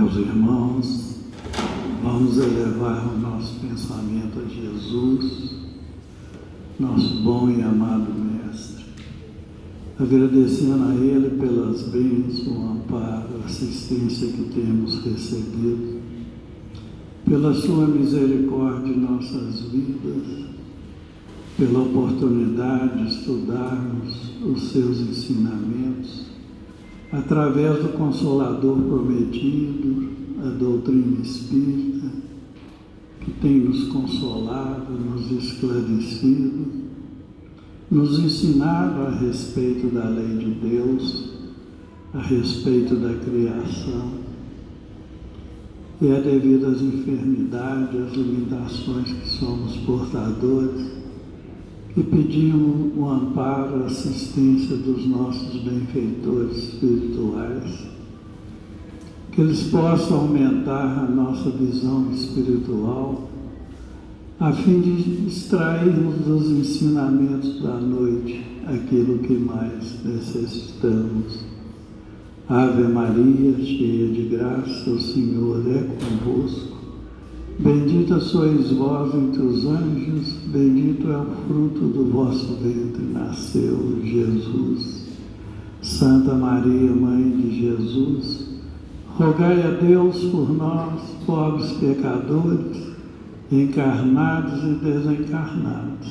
Meus irmãos, vamos elevar o nosso pensamento a Jesus, nosso bom e amado Mestre, agradecendo a Ele pelas bênçãos, o amparo, a assistência que temos recebido, pela sua misericórdia em nossas vidas, pela oportunidade de estudarmos os seus ensinamentos, através do Consolador prometido, a doutrina espírita, que tem nos consolado, nos esclarecido, nos ensinado a respeito da lei de Deus, a respeito da criação, e é devido às enfermidades, às limitações que somos portadores, e pedimos o amparo, a assistência dos nossos benfeitores espirituais, que eles possam aumentar a nossa visão espiritual, a fim de extrairmos dos ensinamentos da noite aquilo que mais necessitamos. Ave Maria, cheia de graça, o Senhor é convosco. Bendita sois vós entre os anjos, bendito é o fruto do vosso ventre, nasceu Jesus. Santa Maria, Mãe de Jesus, rogai a Deus por nós, pobres pecadores, encarnados e desencarnados,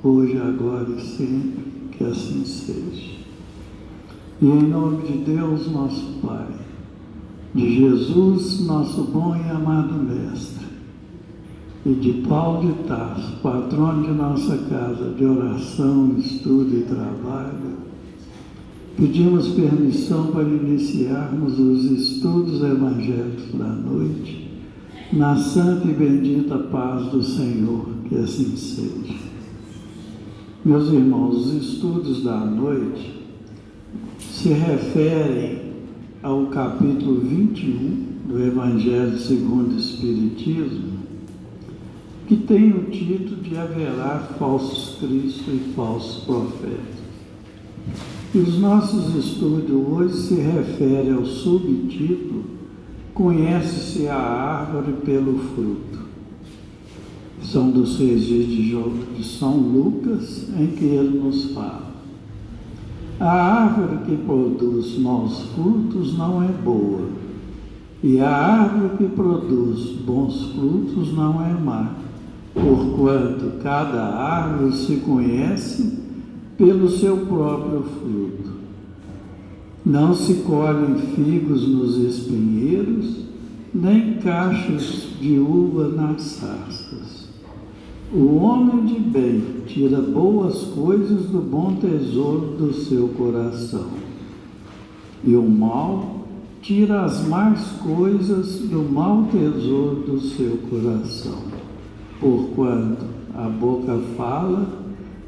hoje, agora e sempre, que assim seja. E em nome de Deus, nosso Pai, de Jesus, nosso bom e amado Mestre, e de Paulo de Tarso, patrono de nossa casa de oração, estudo e trabalho, pedimos permissão para iniciarmos os estudos evangélicos da noite, na santa e bendita paz do Senhor, que assim seja. Meus irmãos, os estudos da noite se referem ao capítulo 21 do Evangelho segundo o Espiritismo, que tem o título de Haverá falsos cristos e falsos profetas. E os nossos estudos hoje se referem ao subtítulo Conhece-se a árvore pelo fruto. São dos registros de São Lucas, em que ele nos fala: a árvore que produz maus frutos não é boa, e a árvore que produz bons frutos não é má, porquanto cada árvore se conhece pelo seu próprio fruto. Não se colhem figos nos espinheiros, nem cachos de uva nas sarças. O homem de bem tira boas coisas do bom tesouro do seu coração, e o mal tira as más coisas do mau tesouro do seu coração, porquanto a boca fala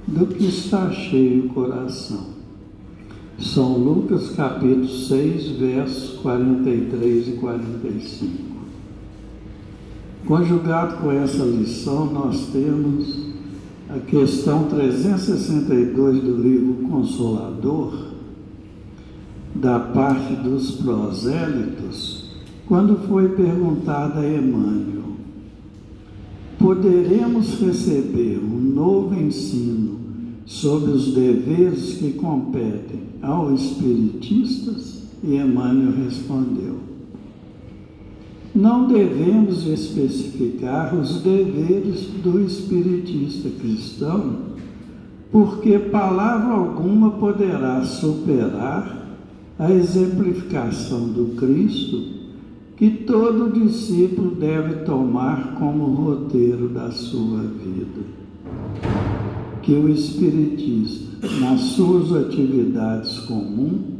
do que está cheio o coração. São Lucas capítulo 6, versos 43 e 45. Conjugado com essa lição, nós temos a questão 362 do livro Consolador, da parte dos prosélitos, quando foi perguntado a Emmanuel: poderemos receber um novo ensino sobre os deveres que competem aos espiritistas? E Emmanuel respondeu: não devemos especificar os deveres do espiritista cristão, porque palavra alguma poderá superar a exemplificação do Cristo que todo discípulo deve tomar como roteiro da sua vida. Que o espiritista, nas suas atividades comuns,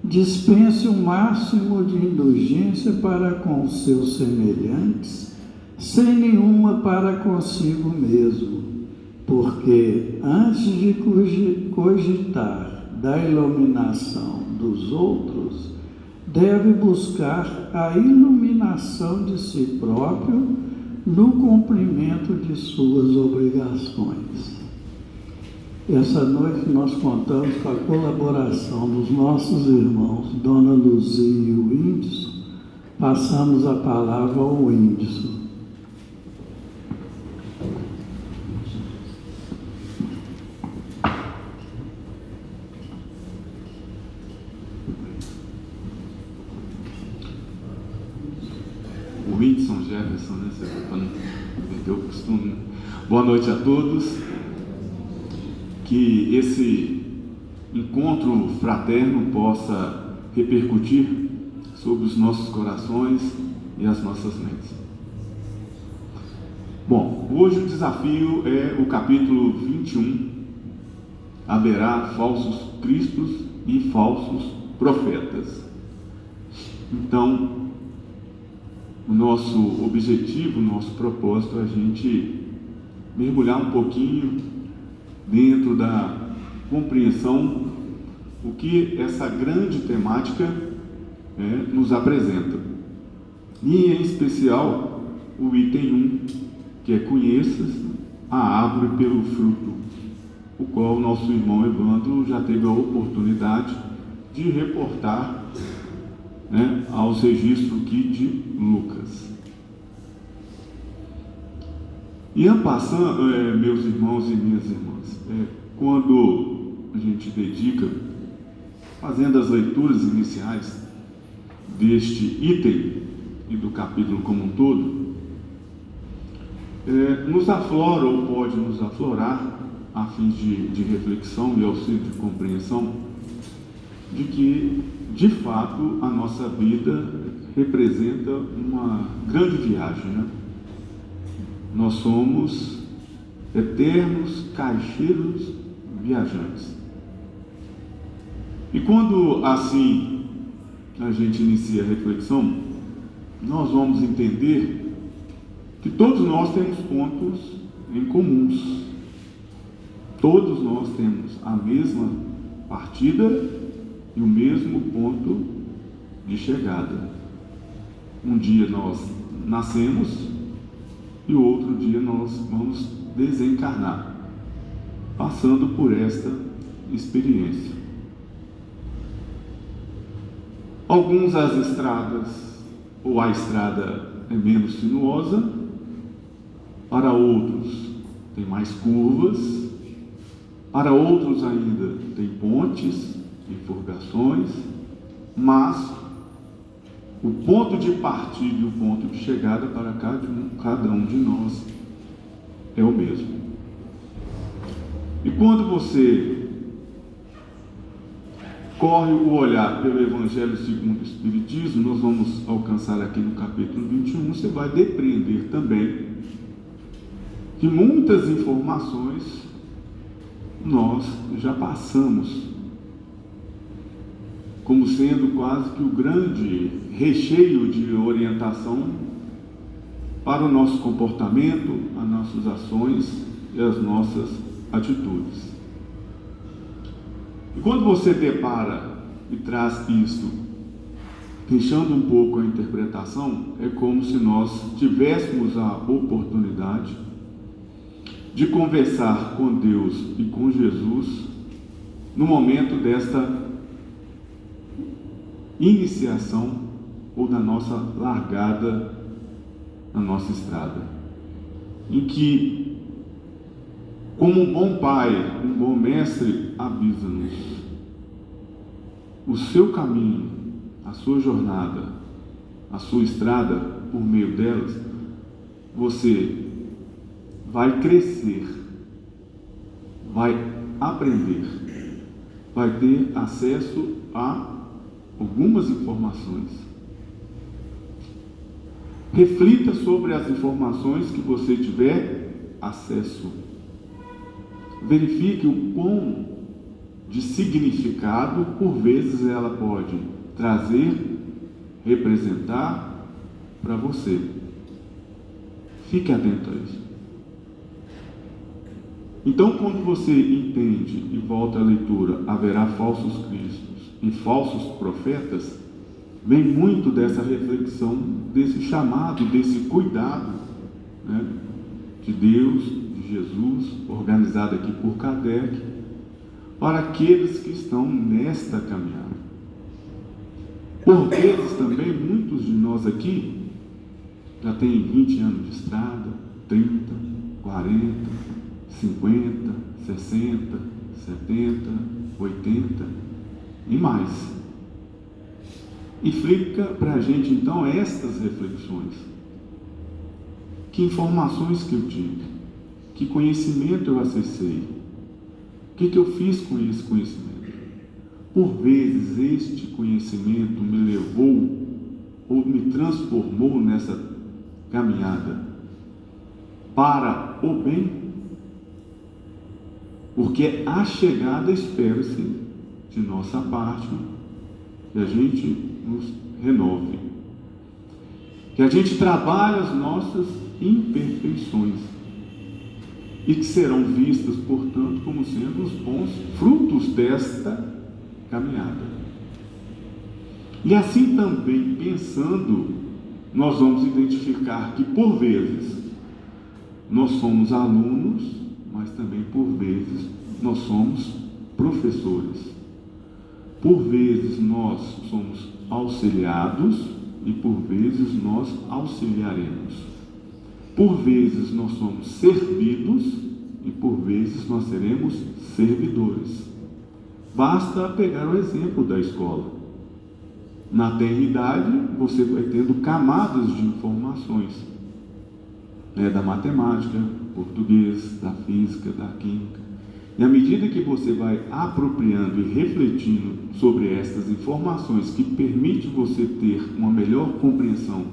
dispense o máximo de indulgência para com os seus semelhantes, sem nenhuma para consigo mesmo, porque antes de cogitar da iluminação dos outros, deve buscar a iluminação de si próprio no cumprimento de suas obrigações. Essa noite nós contamos com a colaboração dos nossos irmãos Dona Luzia e o Índio, Passamos a palavra ao Whindersson. O Whindersson Jefferson, né? Para não perder o costume. Boa noite a todos. Que esse encontro fraterno possa repercutir sobre os nossos corações e as nossas mentes. Bom, hoje o desafio é o capítulo 21. Haverá falsos cristos e falsos profetas. Então, o nosso objetivo, o nosso propósito é a gente mergulhar um pouquinho dentro da compreensão o que essa grande temática nos apresenta. E em especial o item 1, que é conheças a árvore pelo fruto, o qual o nosso irmão Evandro já teve a oportunidade de reportar aos registros aqui de Lucas. E en passant, meus irmãos e minhas irmãs, quando a gente dedica, fazendo as leituras iniciais deste item e do capítulo como um todo, nos aflora ou pode nos aflorar, a fim de reflexão e auxílio de compreensão, de que, de fato, a nossa vida representa uma grande viagem, né? Nós somos eternos caixeiros viajantes. E quando assim a gente inicia a reflexão, nós vamos entender que todos nós temos pontos em comuns. Todos nós temos a mesma partida e o mesmo ponto de chegada. Um dia nós nascemos e outro dia nós vamos desencarnar, passando por esta experiência. Alguns as estradas, ou a estrada é menos sinuosa, para outros tem mais curvas, para outros ainda tem pontes, bifurcações, mas o ponto de partida e o ponto de chegada para cada um de nós é o mesmo. E quando você corre o olhar pelo Evangelho segundo o Espiritismo, nós vamos alcançar aqui no capítulo 21, você vai depreender também que muitas informações nós já passamos, como sendo quase que o grande recheio de orientação para o nosso comportamento, as nossas ações e as nossas atitudes. E quando você depara e traz isto, fechando um pouco a interpretação, é como se nós tivéssemos a oportunidade de conversar com Deus e com Jesus no momento desta iniciação ou da nossa largada na nossa estrada, em que, como um bom pai, um bom mestre, avisa-nos o seu caminho, a sua jornada, a sua estrada, por meio delas, você vai crescer, vai aprender, vai ter acesso a algumas informações. Reflita sobre as informações que você tiver acesso. Verifique o quão de significado, por vezes, ela pode trazer, representar para você. Fique atento a isso. Então, quando você entende e volta à leitura, haverá falsos cristos e falsos profetas, vem muito dessa reflexão, desse chamado, desse cuidado, de Deus, de Jesus, organizado aqui por Kardec, para aqueles que estão nesta caminhada. Por vezes também, muitos de nós aqui já têm 20 anos de estrada, 30, 40, 50, 60, 70, 80 e mais. E fica para a gente então estas reflexões. Que informações que eu tive? Que conhecimento eu acessei? O que eu fiz com esse conhecimento? Por vezes este conhecimento me levou ou me transformou nessa caminhada para o bem, porque a chegada espera-se de nossa parte que a gente nos renove, que a gente trabalhe as nossas imperfeições e que serão vistas, portanto, como sendo os bons frutos desta caminhada. E assim também, pensando, nós vamos identificar que por vezes nós somos alunos, mas também por vezes nós somos professores. Por vezes nós somos auxiliados e por vezes nós auxiliaremos. Por vezes nós somos servidos e por vezes nós seremos servidores. Basta pegar o exemplo da escola. Na tenridade, você vai tendo camadas de informações, da matemática, português, da física, da química. E à medida que você vai apropriando e refletindo sobre estas informações que permite você ter uma melhor compreensão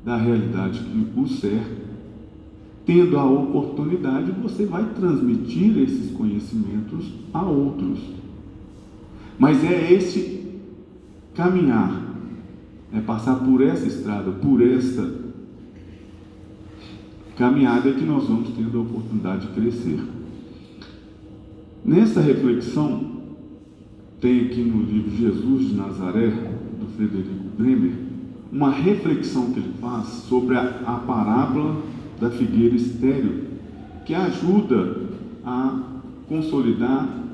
da realidade que o cerca, tendo a oportunidade, você vai transmitir esses conhecimentos a outros. Mas é esse caminhar, é passar por essa estrada, por essa caminhada que nós vamos tendo a oportunidade de crescer. Nessa reflexão, tem aqui no livro Jesus de Nazaré, do Frederico Bremer, uma reflexão que ele faz sobre a parábola da figueira estéril, que ajuda a consolidar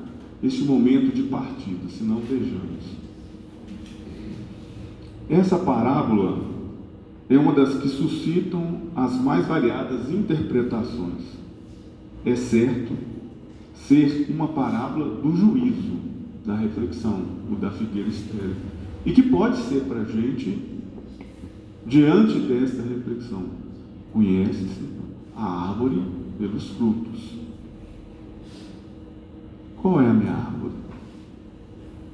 este momento de partida, se não vejamos. Essa parábola é uma das que suscitam as mais variadas interpretações. É certo ser uma parábola do juízo, da reflexão, o da figueira estéril, e que pode ser para a gente, diante desta reflexão, conhece-se a árvore pelos frutos. Qual é a minha árvore?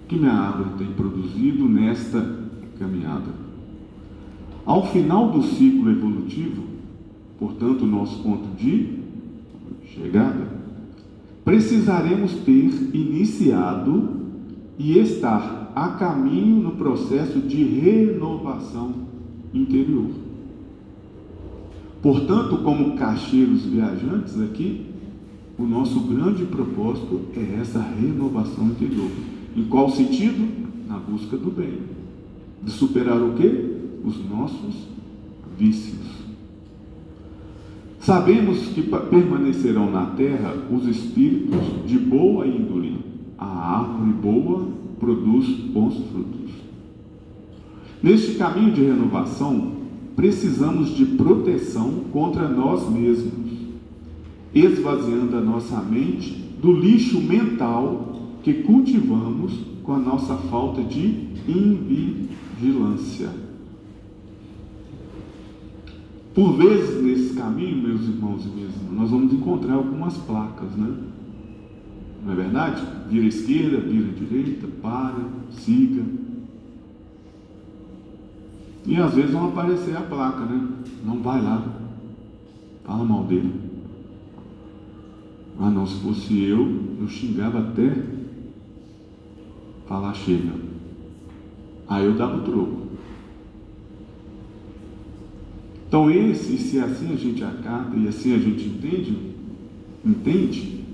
O que minha árvore tem produzido nesta caminhada? Ao final do ciclo evolutivo, portanto, nosso ponto de chegada, precisaremos ter iniciado e estar a caminho no processo de renovação interior. Portanto, como caixeiros viajantes aqui, o nosso grande propósito é essa renovação interior. Em qual sentido? Na busca do bem. De superar o quê? Os nossos vícios. Sabemos que permanecerão na terra os espíritos de boa índole. A árvore boa produz bons frutos. Neste caminho de renovação, precisamos de proteção contra nós mesmos, esvaziando a nossa mente do lixo mental que cultivamos com a nossa falta de invigilância. Por vezes, nesse caminho, meus irmãos e minhas irmãs, nós vamos encontrar algumas placas, né? Não é verdade? Vira à esquerda, vira à direita, para, siga. E às vezes vão aparecer a placa, né? Não vai lá, fala mal dele. Ah não, se fosse eu xingava até falar chega. Aí eu dava o troco. Então se assim a gente acata e assim a gente entende,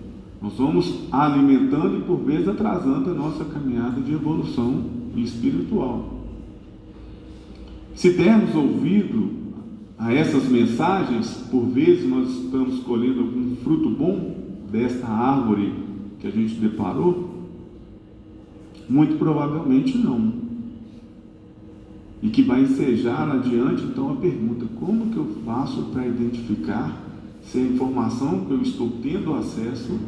nós vamos alimentando e por vezes atrasando a nossa caminhada de evolução espiritual. Se dermos ouvido a essas mensagens, por vezes nós estamos colhendo algum fruto bom desta árvore que a gente deparou? Muito provavelmente não. e que vai ensejar adiante então a pergunta: como que eu faço para identificar se a informação que eu estou tendo acesso,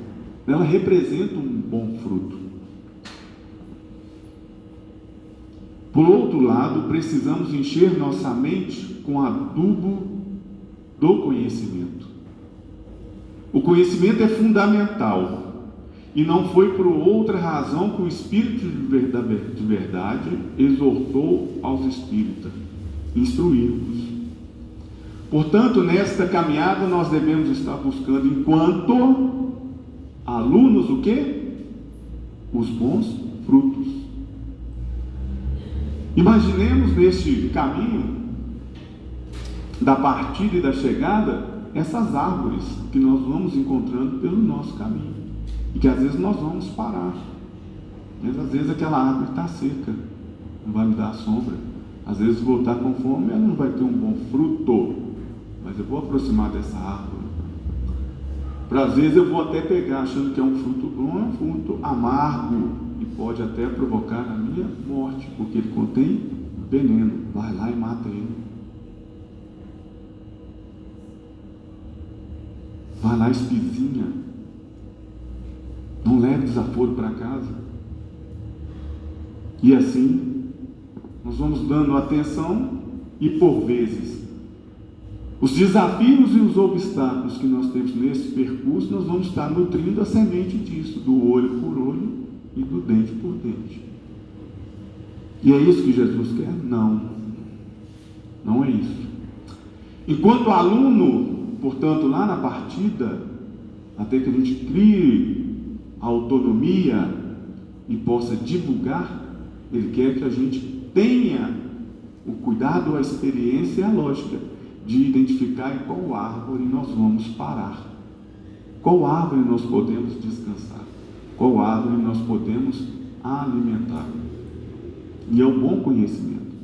ela representa um bom fruto? Por outro lado, precisamos encher nossa mente com adubo do conhecimento. O conhecimento é fundamental, e não foi por outra razão que o Espírito de verdade exortou aos espíritas: instruí-los. Portanto, nesta caminhada nós devemos estar buscando, enquanto alunos, o quê? Os bons frutos. Imaginemos neste caminho da partida e da chegada essas árvores que nós vamos encontrando pelo nosso caminho, e que às vezes nós vamos parar, mas às vezes aquela árvore está seca, não vai me dar sombra. Às vezes vou estar com fome, ela não vai ter um bom fruto, mas eu vou aproximar dessa árvore. Às vezes eu vou até pegar achando que é um fruto bom, é um fruto amargo, e pode até provocar a minha morte, porque ele contém veneno. Vai lá e mata ele. Vai lá, espizinha. Não leve desaforo para casa. E assim, nós vamos dando atenção, e por vezes, os desafios e os obstáculos que nós temos nesse percurso, nós vamos estar nutrindo a semente disso, do olho por olho e do dente por dente. E é isso que Jesus quer? Não. Não é isso. Enquanto aluno, portanto, lá na partida, até que a gente crie a autonomia e possa divulgar, Ele quer que a gente tenha o cuidado, a experiência e a lógica de identificar em qual árvore nós vamos parar, qual árvore nós podemos descansar, qual árvore nós podemos alimentar. E é o bom conhecimento.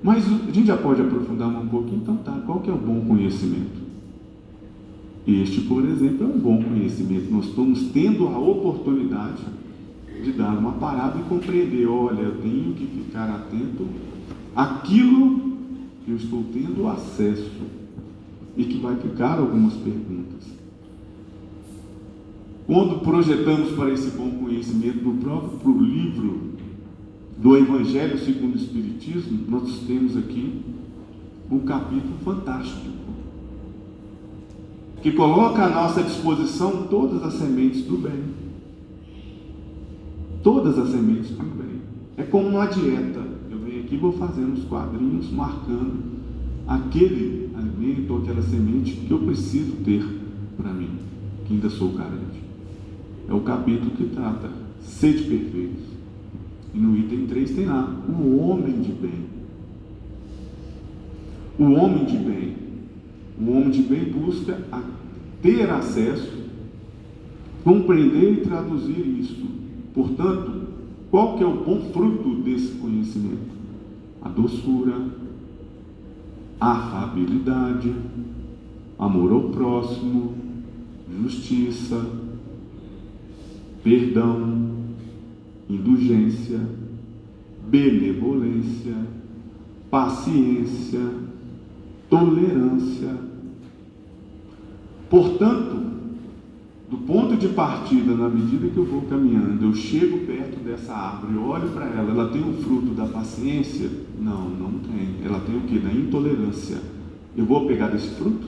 Mas a gente já pode aprofundar um pouquinho. Então tá, qual que é o bom conhecimento? Este, por exemplo, é um bom conhecimento. Nós estamos tendo a oportunidade de dar uma parada e compreender: olha, eu tenho que ficar atento àquilo que eu estou tendo acesso, e que vai ficar algumas perguntas. Quando projetamos para esse bom conhecimento no próprio livro do Evangelho segundo o Espiritismo, nós temos aqui um capítulo fantástico, que coloca à nossa disposição todas as sementes do bem. Todas as sementes do bem. É como uma dieta. Eu venho aqui e vou fazendo os quadrinhos, marcando aquele alimento ou aquela semente que eu preciso ter para mim, que ainda sou carente. É o capítulo que trata sede perfeitos. E no item 3 tem lá: o homem de bem. O homem de bem. O homem de bem busca ter acesso, compreender e traduzir isso. Portanto, qual que é o bom fruto desse conhecimento? A doçura, a afabilidade, amor ao próximo, justiça, perdão, indulgência, benevolência, paciência, tolerância. Portanto, do ponto de partida, na medida que eu vou caminhando, eu chego perto dessa árvore, olho para ela, ela tem o fruto da paciência? Não, não tem. Ela tem o que? Da intolerância. Eu vou pegar desse fruto?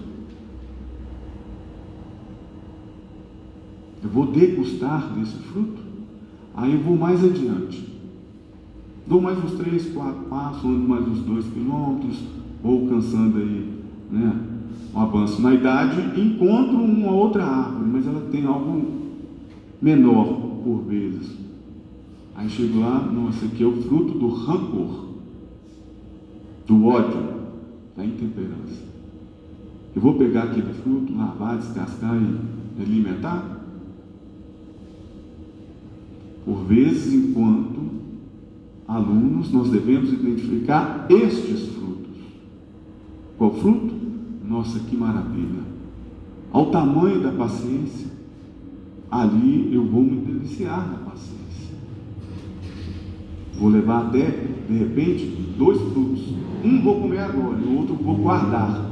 Eu vou degustar desse fruto? Aí eu vou mais adiante. Dou mais uns 3, 4 passos, ando mais uns 2 quilômetros, vou alcançando aí, um avanço na idade, encontro uma outra árvore, mas ela tem algo menor por vezes. Aí chego lá: nossa, aqui é o fruto do rancor, do ódio, da intemperança. Eu vou pegar aquele fruto, lavar, descascar e alimentar? Por vezes, enquanto alunos, nós devemos identificar estes frutos. Qual fruto? Nossa, que maravilha! Ao tamanho da paciência, ali eu vou me deliciar na paciência. Vou levar até, de repente, 2 frutos. Um vou comer agora e o outro vou guardar,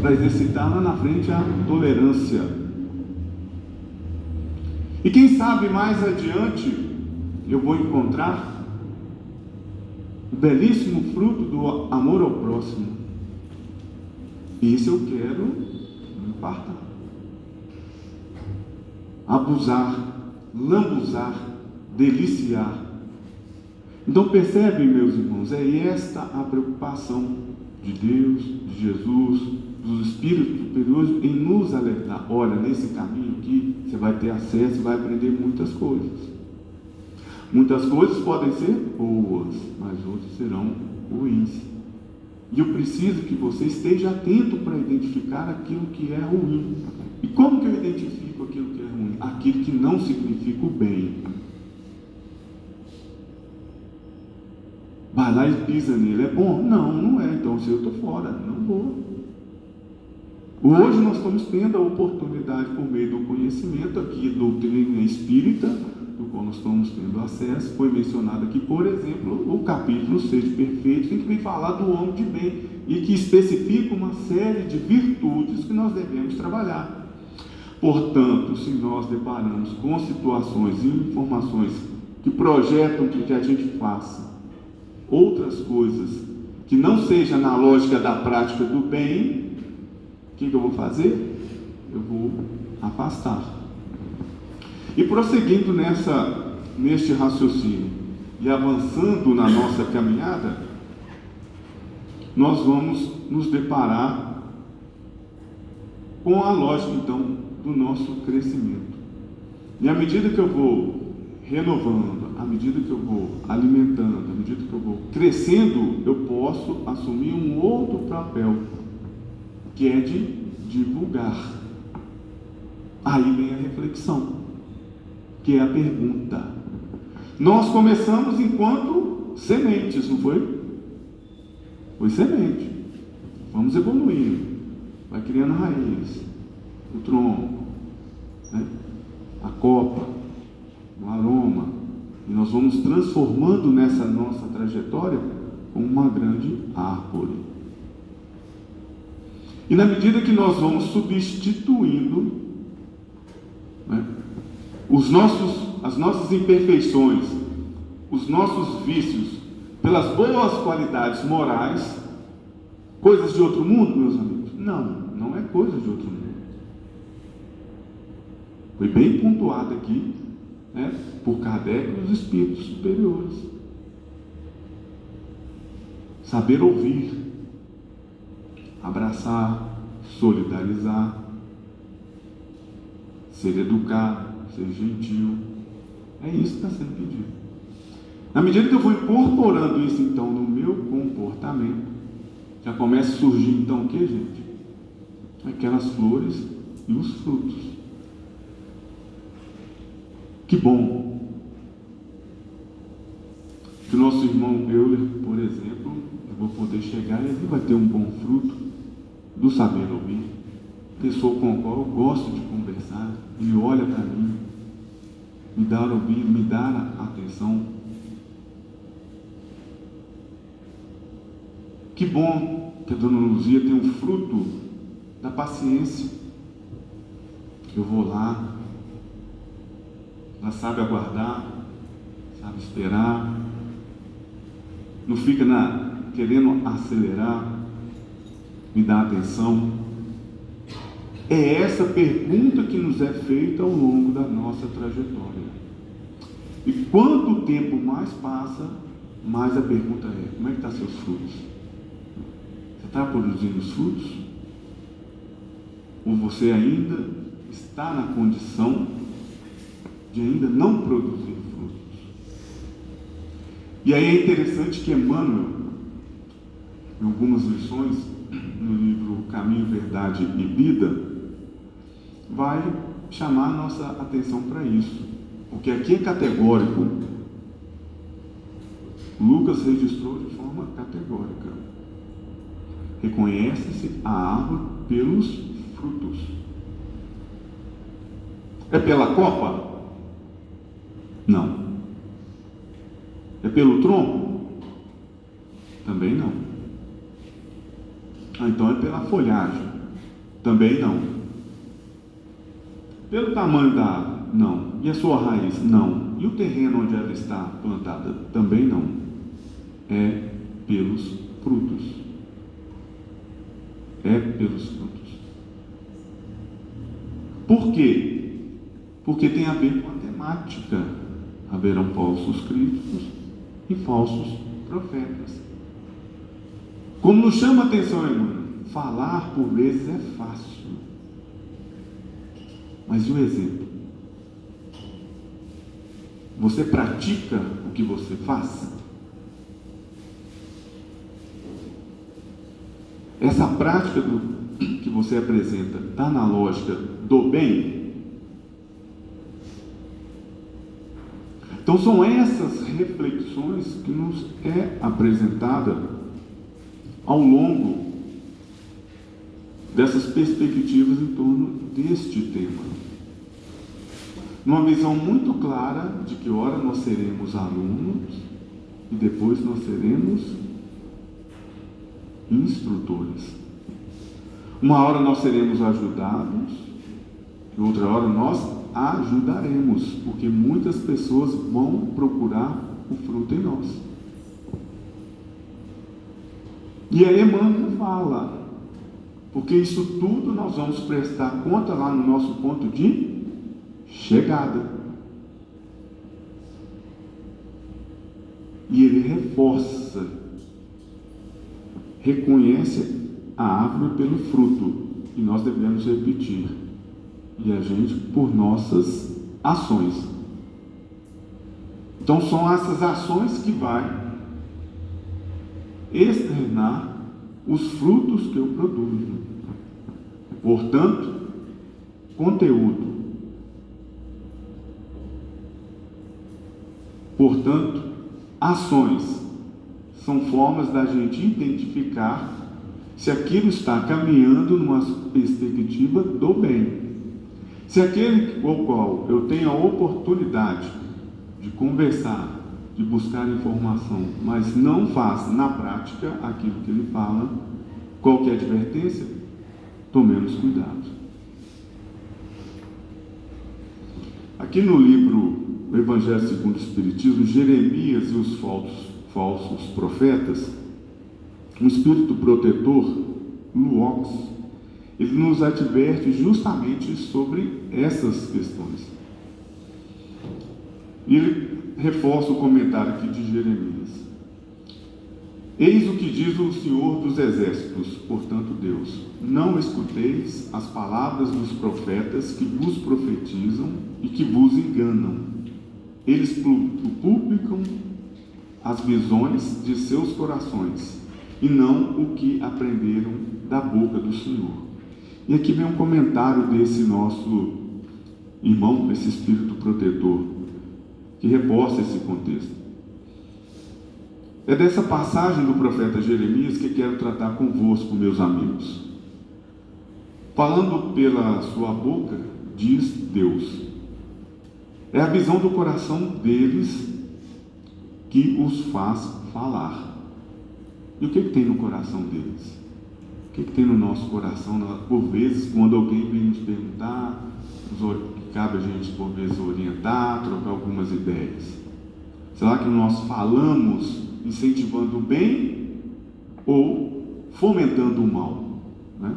para exercitar lá na frente a tolerância. E quem sabe mais adiante eu vou encontrar o belíssimo fruto do amor ao próximo. Isso eu quero impartar. Abusar, lambuzar, deliciar. Então percebe, meus irmãos, é esta a preocupação de Deus, de Jesus, dos Espíritos superiores em nos alertar. Olha, nesse caminho aqui você vai ter acesso e vai aprender muitas coisas. Muitas coisas podem ser boas, mas outras serão ruins. E eu preciso que você esteja atento para identificar aquilo que é ruim. E como que eu identifico aquilo que é ruim? Aquilo que não significa o bem. Vai lá e pisa nele, é bom? Não, não é. Então se eu estou fora, não vou. Hoje nós estamos tendo a oportunidade, por meio do conhecimento aqui, doutrina espírita, do qual nós estamos tendo acesso. Foi mencionado aqui, por exemplo, o capítulo 6 de Perfeitos, em que vem falar do homem de bem e que especifica uma série de virtudes que nós devemos trabalhar. Portanto, se nós deparamos com situações e informações que projetam que a gente faça outras coisas que não seja na lógica da prática do bem, o que eu vou fazer? Eu vou afastar. E prosseguindo neste raciocínio e avançando na nossa caminhada, nós vamos nos deparar com a lógica então do nosso crescimento. E à medida que eu vou renovando, à medida que eu vou alimentando, à medida que eu vou crescendo, eu posso assumir um outro papel, que é de divulgar. Aí vem a reflexão, que é a pergunta. Nós começamos enquanto sementes, não foi? Foi semente. Vamos evoluindo, vai criando raiz, o tronco, né? A copa, o aroma, e nós vamos transformando nessa nossa trajetória uma grande árvore. E na medida que nós vamos substituindo, né, as nossas imperfeições, os nossos vícios, pelas boas qualidades morais, coisas de outro mundo, meus amigos? Não, não é coisa de outro mundo. Foi bem pontuado aqui, né, por Kardec e os espíritos superiores. Saber ouvir, abraçar, solidarizar, ser educado, ser gentil. É isso que está sendo pedido. Na medida que eu vou incorporando isso então no meu comportamento, já começa a surgir então o que, gente? Aquelas flores e os frutos. Que bom que o nosso irmão Euler, por exemplo, eu vou poder chegar e ele vai ter um bom fruto do saber ouvir. Pessoa com a qual eu gosto de conversar, ele olha para mim, me dá a ouvir, me dá a atenção. Que bom que a Dona Luzia tem um fruto da paciência. Eu vou lá, ela sabe aguardar, sabe esperar, não fica querendo acelerar, me dá atenção. É essa pergunta que nos é feita ao longo da nossa trajetória. E quanto tempo mais passa, mais a pergunta é: como é que estão seus frutos? Você está produzindo os frutos? Ou você ainda está na condição de ainda não produzir frutos? E aí é interessante que Emmanuel, em algumas lições, no livro Caminho, Verdade e Vida, vai chamar a nossa atenção para isso, porque aqui é categórico. Lucas registrou de forma categórica: reconhece-se a árvore pelos frutos. É pela copa? Não. É pelo tronco? Também não. Então é pela folhagem? Também não. Pelo tamanho da árvore? Não. E a sua raiz? Não. E o terreno onde ela está plantada? Também não. É pelos frutos. É pelos frutos. Por quê? Porque tem a ver com a temática. Haverão falsos cristos e falsos profetas. Como nos chama a atenção, irmão, falar por vezes é fácil. Mas e o exemplo? Você pratica o que você faz? Essa prática que você apresenta está na lógica do bem? Então são essas reflexões que nos é apresentada ao longo dessas perspectivas em torno deste tema. Numa visão muito clara de que ora nós seremos alunos e depois nós seremos instrutores. Uma hora nós seremos ajudados e outra hora nós ajudaremos, porque muitas pessoas vão procurar o fruto em nós. E aí Emmanuel fala, porque isso tudo nós vamos prestar conta lá no nosso ponto de chegada. E ele reforça, reconhece a árvore pelo fruto, e nós devemos repetir, e a gente por nossas ações. Então são essas ações que vai externar os frutos que eu produzo. Portanto, conteúdo. Portanto, ações são formas da gente identificar se aquilo está caminhando numa perspectiva do bem. Se aquele com o qual eu tenho a oportunidade de conversar, de buscar informação, mas não faz na prática aquilo que ele fala, qualquer advertência, tomemos cuidado. Aqui no livro O Evangelho segundo o Espiritismo, Jeremias e os falsos profetas, um espírito protetor, Luox, ele nos adverte justamente sobre essas questões. E ele reforça o comentário aqui de Jeremias. Eis o que diz o Senhor dos Exércitos, portanto Deus: não escuteis as palavras dos profetas que vos profetizam e que vos enganam. Eles publicam as visões de seus corações e não o que aprenderam da boca do Senhor. E aqui vem um comentário desse nosso irmão, esse espírito protetor, que reforça esse contexto. É dessa passagem do profeta Jeremias que quero tratar convosco, meus amigos. Falando pela sua boca, diz Deus. É a visão do coração deles que os faz falar. E o que tem no coração deles? O que tem no nosso coração? Por vezes, quando alguém vem nos perguntar, cabe a gente, por vezes, orientar, trocar algumas ideias. Será que nós falamos incentivando o bem ou fomentando o mal? Né?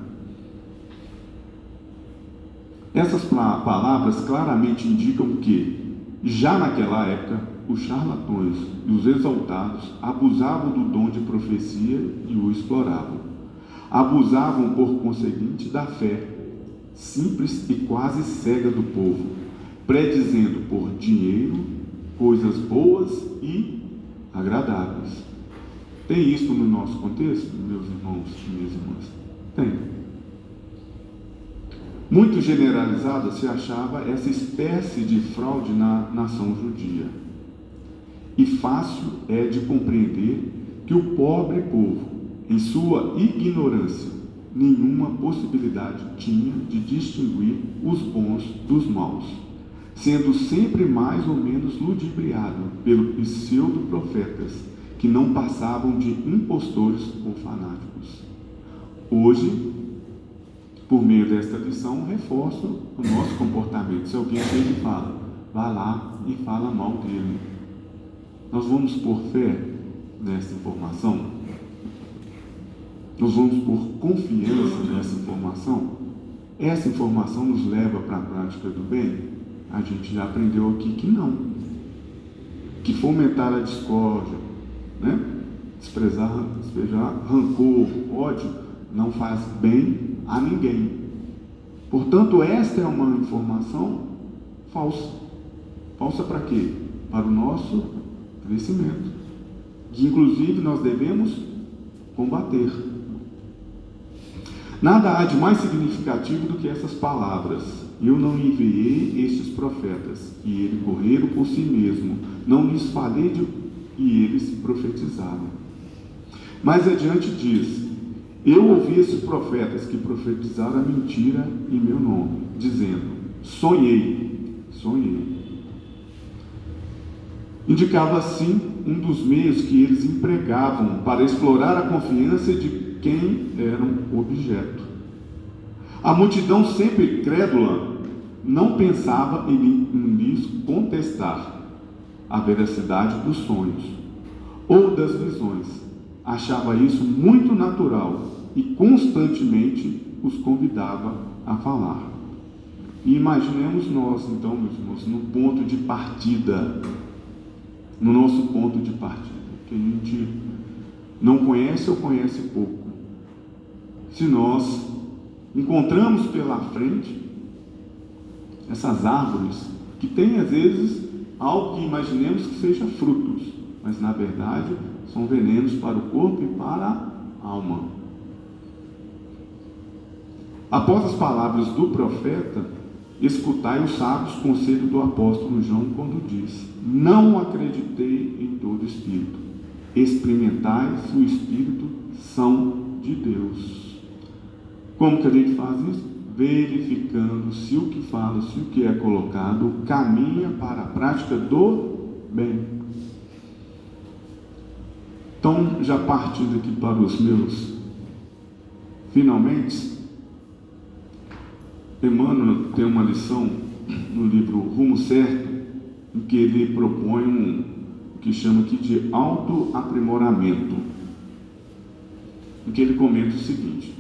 Essas palavras claramente indicam que, já naquela época, os charlatões e os exaltados abusavam do dom de profecia e o exploravam. Abusavam, por conseguinte, da fé simples e quase cega do povo, predizendo por dinheiro coisas boas e agradáveis. Tem isso no nosso contexto, meus irmãos e minhas irmãs? Tem. Muito generalizada se achava essa espécie de fraude na nação judia. E fácil é de compreender que o pobre povo, em sua ignorância, nenhuma possibilidade tinha de distinguir os bons dos maus, sendo sempre mais ou menos ludibriado pelos pseudo-profetas, que não passavam de impostores ou fanáticos. Hoje, por meio desta lição, reforço o nosso comportamento. Se alguém chega e fala, vá lá e fala mal dele. Nós vamos pôr fé nessa informação? Nós vamos pôr confiança nessa informação? Essa informação nos leva para a prática do bem? A gente já aprendeu aqui que não. Que fomentar a discórdia, né? despejar rancor, ódio, não faz bem a ninguém. Portanto, esta é uma informação falsa. Falsa para quê? Para o nosso crescimento, que inclusive nós devemos combater. Nada há de mais significativo do que essas palavras: eu não enviei estes profetas, e eles correram por si mesmo, não lhes falei e eles profetizaram. Mais adiante diz: eu ouvi esses profetas que profetizaram a mentira em meu nome, dizendo, sonhei. Indicava assim um dos meios que eles empregavam para explorar a confiança de quem eram objeto. A multidão, sempre crédula, não pensava em lhes contestar a veracidade dos sonhos ou das visões. Achava isso muito natural e constantemente os convidava a falar. E imaginemos nós, então, meus irmãos, no ponto de partida, no nosso ponto de partida, que a gente não conhece ou conhece pouco. Se nós encontramos pela frente essas árvores que têm, às vezes, algo que imaginemos que seja frutos, mas, na verdade, são venenos para o corpo e para a alma. Após as palavras do profeta, escutai os sábios conselhos do apóstolo João quando diz: não acreditei em todo espírito, experimentai se o espírito são de Deus. Como que a gente faz isso? Verificando se o que fala, se o que é colocado caminha para a prática do bem. Então, já partindo aqui para os meus finalmente, Emmanuel tem uma lição no livro Rumo Certo, em que ele propõe o que chama aqui de autoaprimoramento, em que ele comenta o seguinte: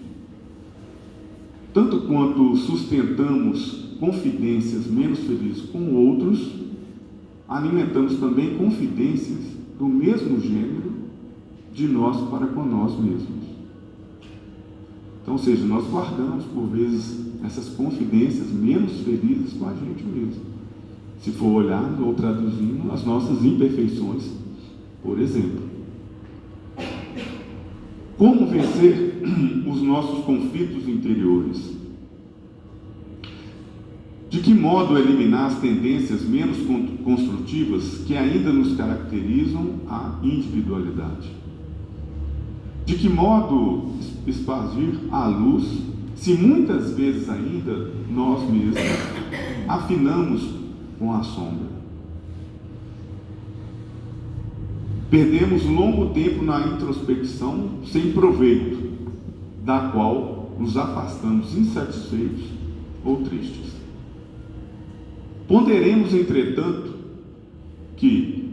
tanto quanto sustentamos confidências menos felizes com outros, alimentamos também confidências do mesmo gênero de nós para com nós mesmos. Então, ou seja, nós guardamos por vezes essas confidências menos felizes com a gente mesmo. Se for olhar ou traduzindo as nossas imperfeições, por exemplo. Como vencer os nossos conflitos interiores? De que modo eliminar as tendências menos construtivas que ainda nos caracterizam a individualidade? De que modo espargir a luz, se muitas vezes ainda nós mesmos afinamos com a sombra? Perdemos longo tempo na introspecção sem proveito, da qual nos afastamos insatisfeitos ou tristes. Ponderemos, entretanto, que,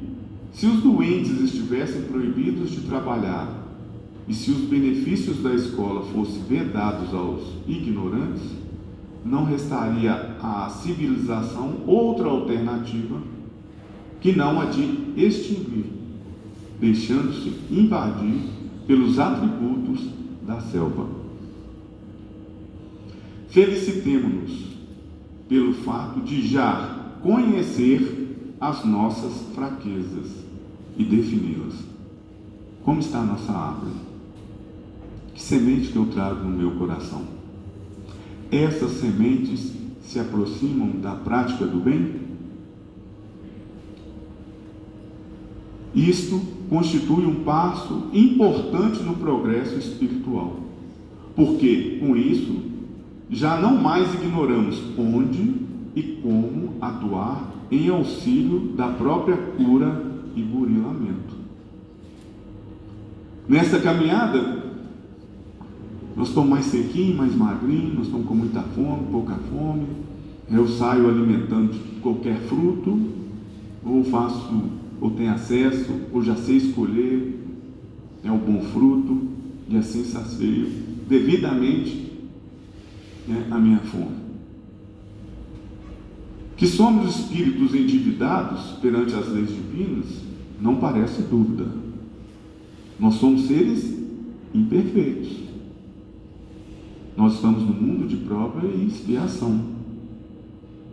se os doentes estivessem proibidos de trabalhar e se os benefícios da escola fossem vedados aos ignorantes, não restaria à civilização outra alternativa que não a de extinguir, deixando-se invadir pelos atributos da selva. Felicitemo-nos pelo fato de já conhecer as nossas fraquezas e defini-las. Como está a nossa árvore? Que semente que eu trago no meu coração? Essas sementes se aproximam da prática do bem? Isto constitui um passo importante no progresso espiritual, porque com isso já não mais ignoramos onde e como atuar em auxílio da própria cura e burilamento. Nessa caminhada, nós estamos mais sequinhos, mais magrinhos, nós estamos com muita fome, pouca fome. Eu saio alimentando de qualquer fruto, ou tenho acesso, ou já sei escolher o bom fruto, e assim sacio devidamente a minha fome. Que somos espíritos endividados perante as leis divinas, não parece dúvida. Nós somos seres imperfeitos. Nós estamos no mundo de prova e expiação.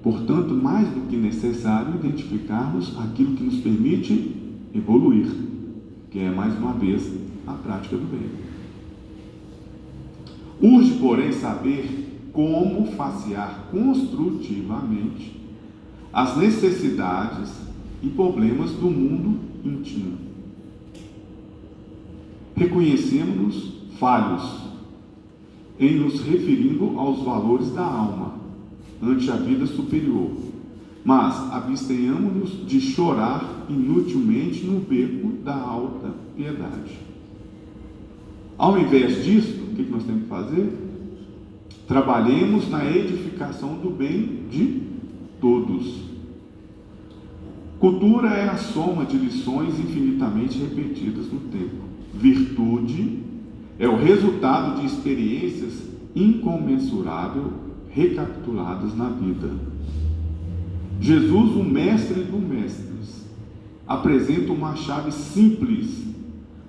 Portanto, mais do que necessário identificarmos aquilo que nos permite evoluir, que é, mais uma vez, a prática do bem. Urge, porém, saber como facear construtivamente as necessidades e problemas do mundo íntimo. Reconhecemos-nos falhos em nos referindo aos valores da alma ante a vida superior, mas abstenhamos-nos de chorar inutilmente no beco da alta piedade. Ao invés disso, o que nós temos que fazer? Trabalhemos na edificação do bem de todos. Cultura é a soma de lições infinitamente repetidas no tempo. Virtude é o resultado de experiências incomensuráveis recapituladas na vida. Jesus, o mestre dos mestres, apresenta uma chave simples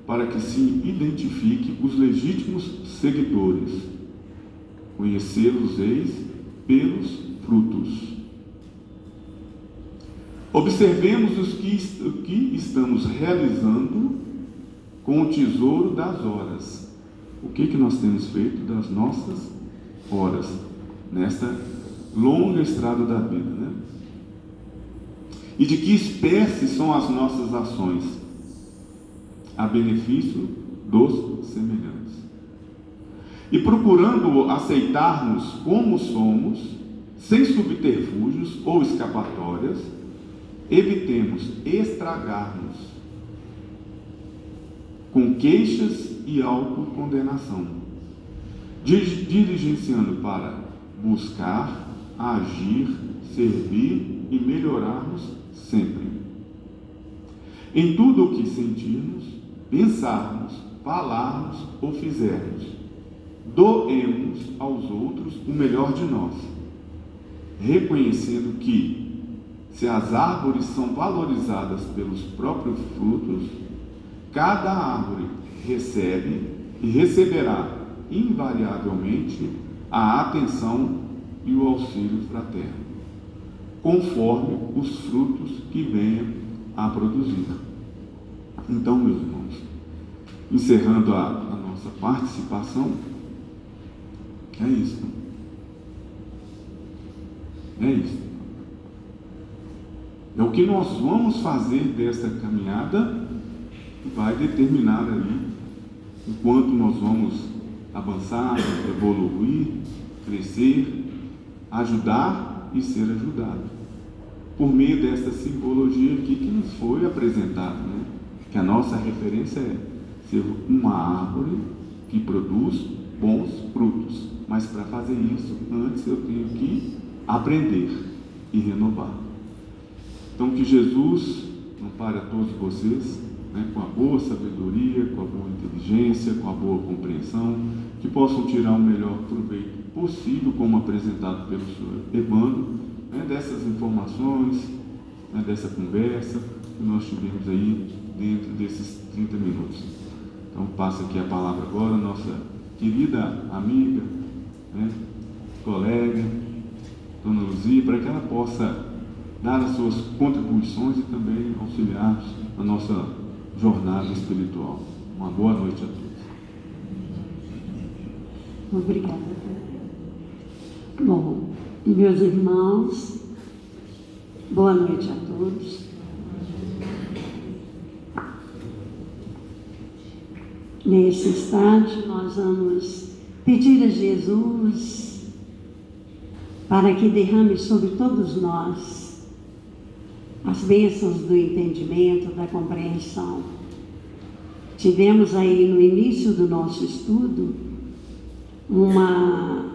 para que se identifique os legítimos seguidores. Conhecê-los-eis pelos frutos. Observemos o que estamos realizando com o tesouro das horas. O que nós temos feito das nossas horas nesta longa estrada da vida, né? E de que espécie são as nossas ações a benefício dos semelhantes? E procurando aceitar-nos como somos, sem subterfúgios ou escapatórias, evitemos estragar-nos com queixas e autocondenação, diligenciando para buscar, agir, servir e melhorarmos sempre. Em tudo o que sentirmos, pensarmos, falarmos ou fizermos, doemos aos outros o melhor de nós, reconhecendo que, se as árvores são valorizadas pelos próprios frutos, cada árvore recebe e receberá invariavelmente a atenção e o auxílio fraterno, conforme os frutos que venham a produzir. Então, meus irmãos, encerrando a nossa participação, é isso. É isso. É o que nós vamos fazer desta caminhada que vai determinar aí o quanto nós vamos avançar, evoluir, crescer, ajudar e ser ajudado. Por meio dessa simbologia aqui que nos foi apresentada, né? Que a nossa referência é ser uma árvore que produz bons frutos. Mas para fazer isso, antes eu tenho que aprender e renovar. Então que Jesus ampare a todos vocês, né, com a boa sabedoria, com a boa inteligência, com a boa compreensão, que possam tirar o melhor proveito possível, como apresentado pelo senhor Evandro, né, dessas informações, né, dessa conversa que nós tivemos aí dentro desses 30 minutos. Então passa aqui a palavra agora, nossa querida amiga, né, colega, Dona Luzia, para que ela possa dar as suas contribuições e também auxiliar a nossa jornada espiritual. Uma boa noite a todos. Obrigada. Bom, meus irmãos, boa noite a todos. Nesse instante, nós vamos pedir a Jesus para que derrame sobre todos nós as bênçãos do entendimento, da compreensão. Tivemos aí no início do nosso estudo uma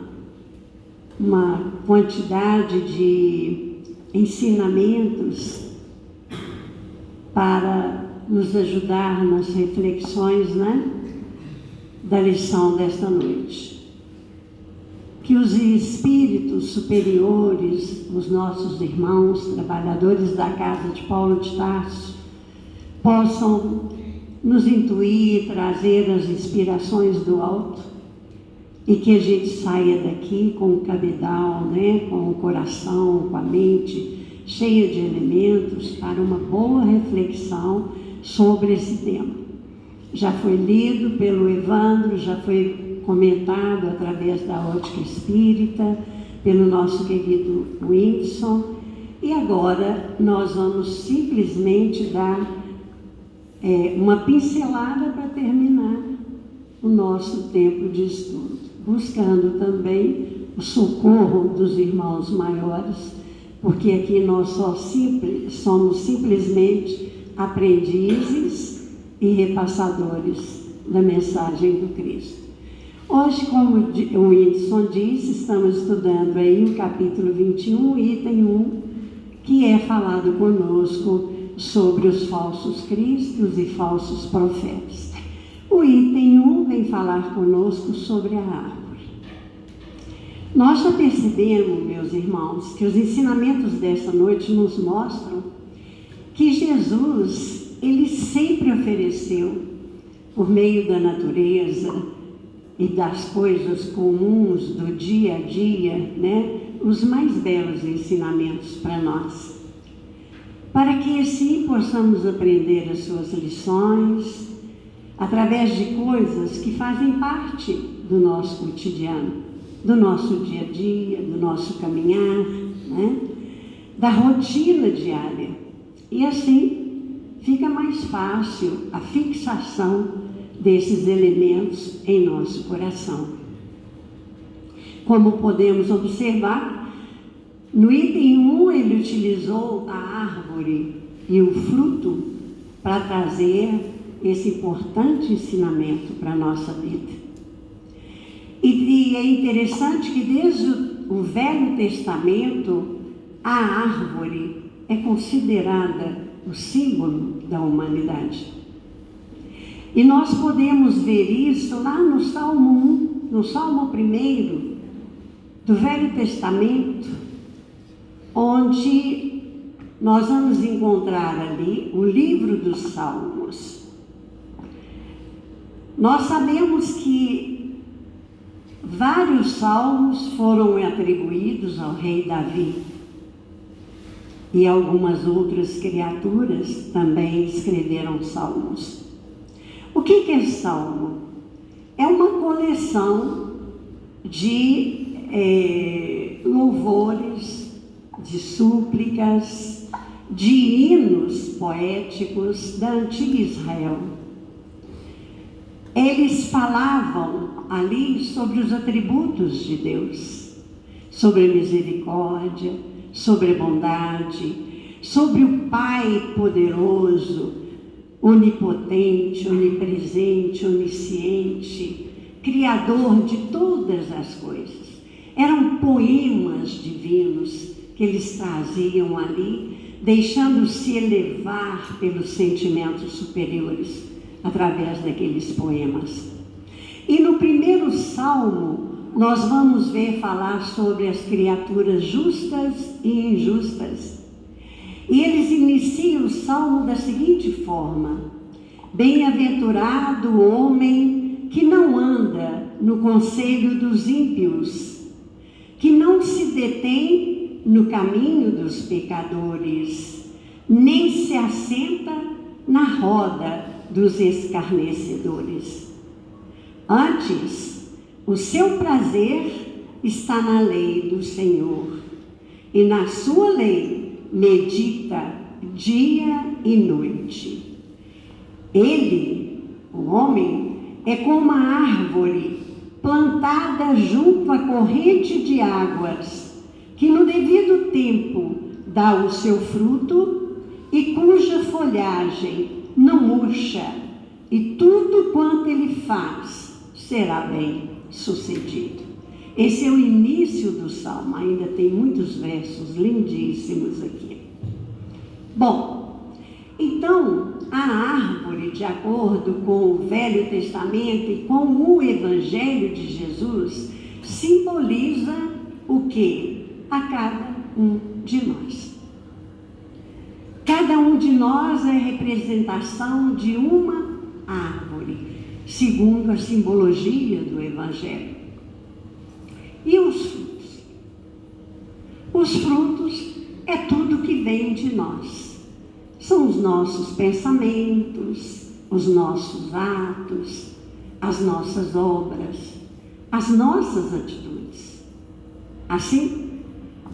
quantidade de ensinamentos para nos ajudar nas reflexões, da lição desta noite. Que os espíritos superiores, os nossos irmãos, trabalhadores da casa de Paulo de Tarso, possam nos intuir, trazer as inspirações do alto, e que a gente saia daqui com o cabedal, com o coração, com a mente cheia de elementos para uma boa reflexão sobre esse tema. Já foi lido pelo Evandro, já foi comentado através da Ótica Espírita, pelo nosso querido Whindersson, e agora nós vamos simplesmente dar uma pincelada para terminar o nosso tempo de estudo, buscando também o socorro dos irmãos maiores, porque aqui nós somos simplesmente aprendizes e repassadores da mensagem do Cristo. Hoje, como o Whindersson disse, estamos estudando aí o capítulo 21, item 1, que é falado conosco sobre os falsos cristos e falsos profetas. O item 1 vem falar conosco sobre a árvore. Nós já percebemos, meus irmãos, que os ensinamentos dessa noite nos mostram que Jesus, ele sempre ofereceu, por meio da natureza e das coisas comuns do dia a dia, os mais belos ensinamentos para nós, para que assim possamos aprender as suas lições através de coisas que fazem parte do nosso cotidiano, do nosso dia a dia, do nosso caminhar, da rotina diária. E assim fica mais fácil a fixação desses elementos em nosso coração. Como podemos observar, no item 1 ele utilizou a árvore e o fruto para trazer esse importante ensinamento para a nossa vida. E é interessante que desde o Velho Testamento a árvore é considerada o símbolo da humanidade. E nós podemos ver isso lá no Salmo 1, no Salmo 1 do Velho Testamento, onde nós vamos encontrar ali o livro dos Salmos. Nós sabemos que vários salmos foram atribuídos ao rei Davi, e algumas outras criaturas também escreveram salmos. O que é salmo? É uma coleção de louvores, de súplicas, de hinos poéticos da antiga Israel. Eles falavam ali sobre os atributos de Deus, sobre a misericórdia, sobre a bondade, sobre o Pai poderoso, onipotente, onipresente, onisciente, Criador de todas as coisas. Eram poemas divinos que eles traziam ali, deixando-se elevar pelos sentimentos superiores através daqueles poemas. E no primeiro salmo, nós vamos ver falar sobre as criaturas justas e injustas. E eles iniciam o salmo da seguinte forma: bem-aventurado o homem que não anda no conselho dos ímpios, que não se detém no caminho dos pecadores, nem se assenta na roda dos escarnecedores. Antes, o seu prazer está na lei do Senhor, e na sua lei medita dia e noite. Ele, o homem, é como a árvore plantada junto à corrente de águas, que no devido tempo dá o seu fruto e cuja folhagem não murcha, e tudo quanto ele faz será bem sucedido. Esse é o início do Salmo, ainda tem muitos versos lindíssimos aqui. Bom, então a árvore, de acordo com o Velho Testamento e com o Evangelho de Jesus, simboliza o quê? A cada um de nós. Cada um de nós é representação de uma árvore, segundo a simbologia do Evangelho. E os frutos? Os frutos é tudo que vem de nós. São os nossos pensamentos, os nossos atos, as nossas obras, as nossas atitudes. Assim,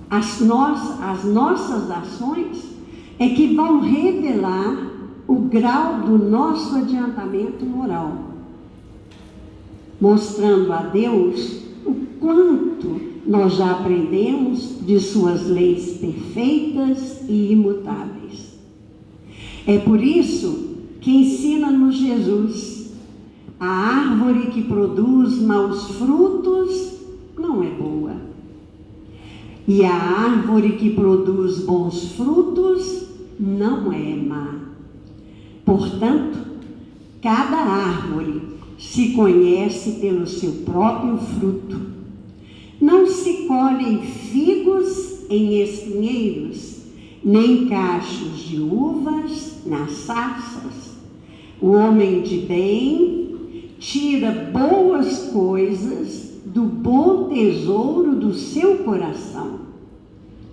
as nossas ações é que vão revelar o grau do nosso adiantamento moral, mostrando a Deus o quanto nós já aprendemos de suas leis perfeitas e imutáveis. É por isso que ensina-nos Jesus: a árvore que produz maus frutos não é boa, e a árvore que produz bons frutos não é má. Portanto, cada árvore se conhece pelo seu próprio fruto. Não se colhem figos em espinheiros, nem cachos de uvas nas sarças. O homem de bem tira boas coisas do bom tesouro do seu coração.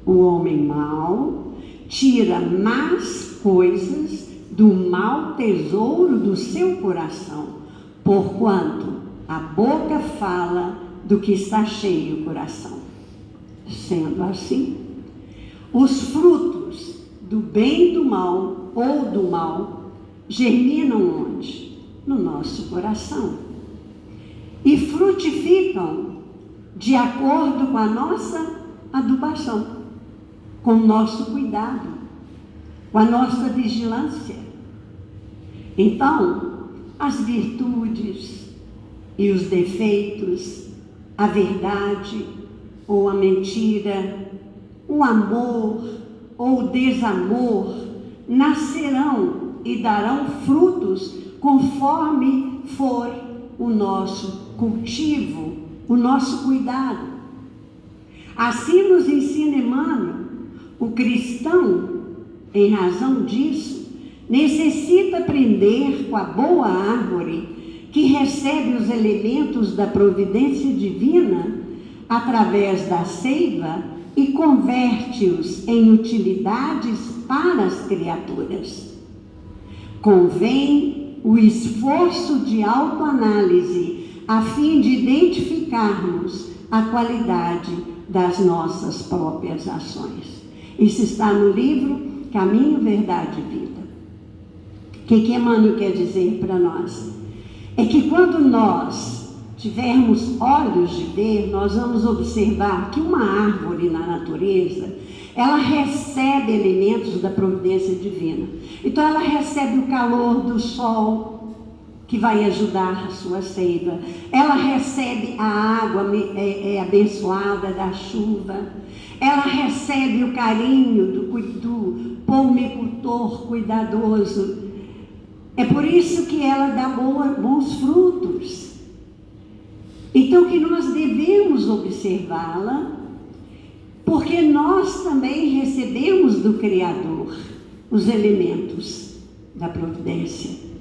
O homem mau tira más coisas do mau tesouro do seu coração, porquanto a boca fala do que está cheio o coração. Sendo assim, os frutos do bem e do mal, ou do mal, germinam onde? No nosso coração. E frutificam de acordo com a nossa adubação, com o nosso cuidado, com a nossa vigilância. Então, as virtudes e os defeitos, a verdade ou a mentira, o amor ou o desamor, nascerão e darão frutos conforme for o nosso cultivo, o nosso cuidado. Assim nos ensina Emmanuel, o cristão, em razão disso, necessita aprender com a boa árvore que recebe os elementos da providência divina através da seiva e converte-os em utilidades para as criaturas. Convém o esforço de autoanálise a fim de identificarmos a qualidade das nossas próprias ações. Isso está no livro Caminho, Verdade e Vida. O que Emmanuel quer dizer para nós? É que quando nós tivermos olhos de ver, nós vamos observar que uma árvore na natureza, ela recebe elementos da providência divina. Então ela recebe o calor do sol, que vai ajudar a sua seiva. Ela recebe a água abençoada da chuva. Ela recebe o carinho do pomicultor cuidadoso. É por isso que ela dá bons frutos. Então que nós devemos observá-la, porque nós também recebemos do Criador os elementos da providência.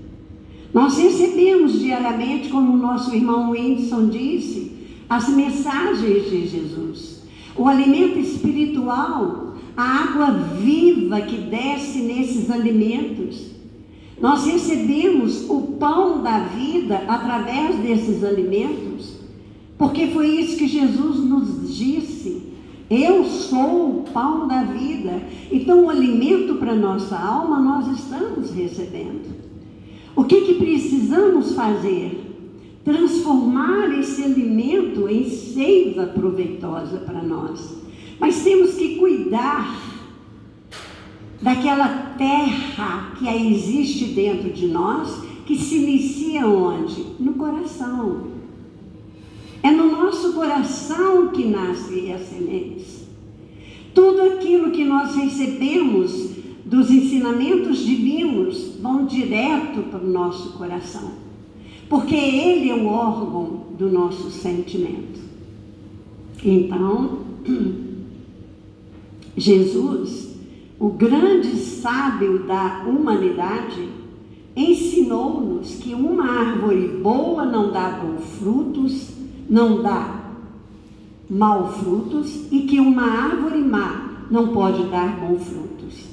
Nós recebemos diariamente, como o nosso irmão Whindersson disse, as mensagens de Jesus. O alimento espiritual, a água viva que desce nesses alimentos. Nós recebemos o pão da vida através desses alimentos, porque foi isso que Jesus nos disse: eu sou o pão da vida. Então o alimento para a nossa alma nós estamos recebendo. O que precisamos fazer? transformar esse alimento em seiva proveitosa para nós. Mas temos que cuidar daquela terra que existe dentro de nós, que se inicia onde? No coração. É no nosso coração que nascem as sementes. Tudo aquilo que nós recebemos dos ensinamentos divinos vão direto para o nosso coração, porque ele é o órgão do nosso sentimento. Então, Jesus, o grande sábio da humanidade, ensinou-nos que uma árvore boa não dá bons frutos, não dá maus frutos, e que uma árvore má não pode dar bons frutos.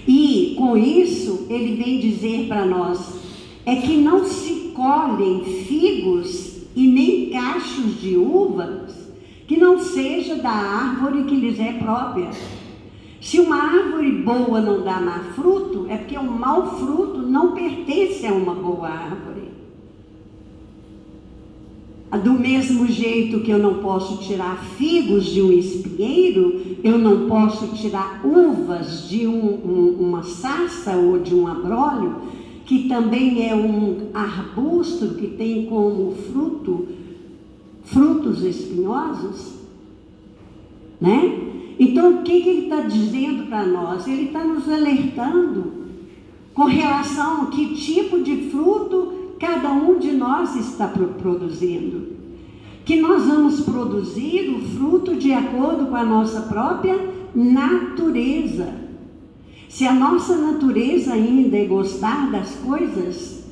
E com isso ele vem dizer para nós, é que não se colhem figos e nem cachos de uvas que não seja da árvore que lhes é própria. Se uma árvore boa não dá mau fruto, é porque um mau fruto não pertence a uma boa árvore. Do mesmo jeito que eu não posso tirar figos de um espinheiro, eu não posso tirar uvas de uma sarça ou de um abrolho, que também é um arbusto que tem como fruto frutos espinhosos, né? Então, o que ele está dizendo para nós? Ele está nos alertando com relação a que tipo de fruto cada um de nós está produzindo. Que nós vamos produzir o fruto de acordo com a nossa própria natureza. Se a nossa natureza ainda é gostar das coisas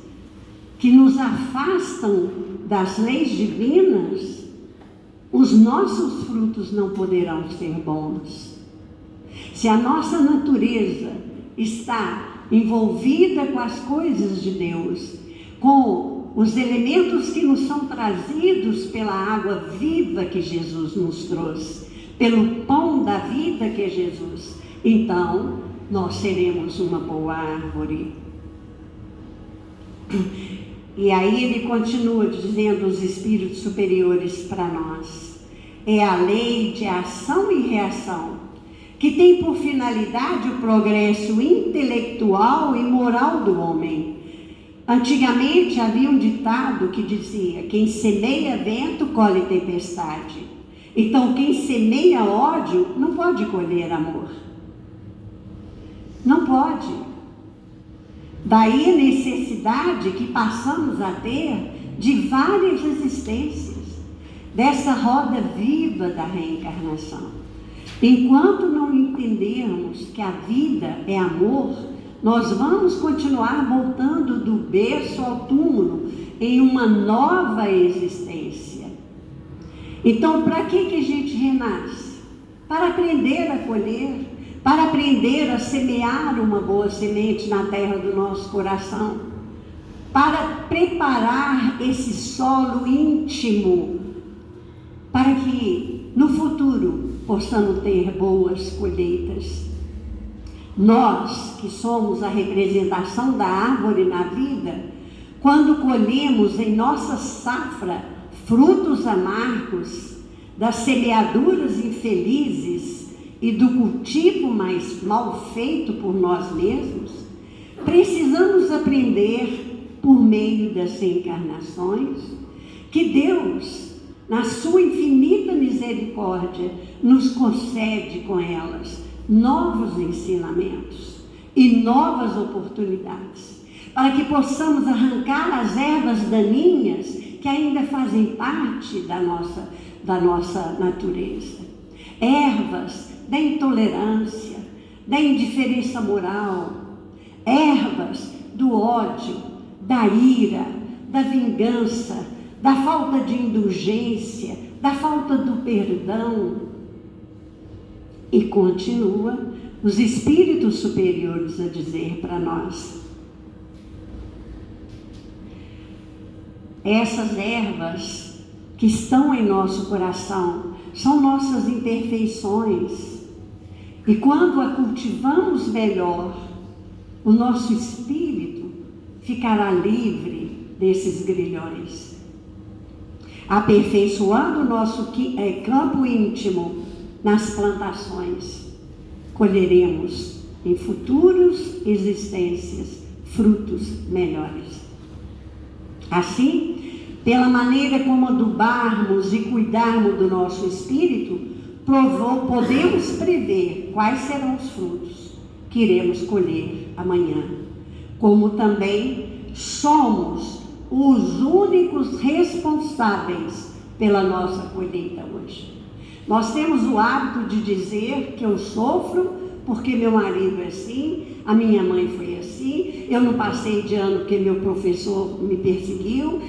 que nos afastam das leis divinas, os nossos frutos não poderão ser bons. Se a nossa natureza está envolvida com as coisas de Deus, com os elementos que nos são trazidos pela água viva que Jesus nos trouxe, pelo pão da vida que é Jesus, então nós seremos uma boa árvore. E aí ele continua dizendo os espíritos superiores para nós. É a lei de ação e reação, que tem por finalidade o progresso intelectual e moral do homem. Antigamente havia um ditado que dizia: quem semeia vento, colhe tempestade. Então quem semeia ódio não pode colher amor. Não pode. Daí a necessidade que passamos a ter de várias existências, dessa roda viva da reencarnação. Enquanto não entendermos que a vida é amor, nós vamos continuar voltando do berço ao túmulo em uma nova existência. Então, para que a gente renasce? Para aprender a colher, para aprender a semear uma boa semente na terra do nosso coração, para preparar esse solo íntimo, para que no futuro possamos ter boas colheitas. Nós, que somos a representação da árvore na vida, quando colhemos em nossa safra frutos amargos, das semeaduras infelizes e do cultivo mais mal feito por nós mesmos, precisamos aprender, por meio das encarnações, que Deus, na sua infinita misericórdia, nos concede com elas novos ensinamentos e novas oportunidades, para que possamos arrancar as ervas daninhas que ainda fazem parte da nossa natureza. Ervas da intolerância, da indiferença moral, ervas do ódio, da ira, da vingança, da falta de indulgência, da falta do perdão. E continua os espíritos superiores a dizer para nós: essas ervas que estão em nosso coração são nossas imperfeições, e quando a cultivamos melhor, o nosso espírito ficará livre desses grilhões. aperfeiçoando o nosso campo íntimo nas plantações, colheremos em futuras existências frutos melhores. Assim, pela maneira como adubarmos e cuidarmos do nosso espírito, podemos prever quais serão os frutos que iremos colher amanhã, como também somos os únicos responsáveis pela nossa colheita hoje. Nós temos o hábito de dizer que eu sofro porque meu marido é assim, a minha mãe foi assim, eu não passei de ano porque meu professor me perseguiu.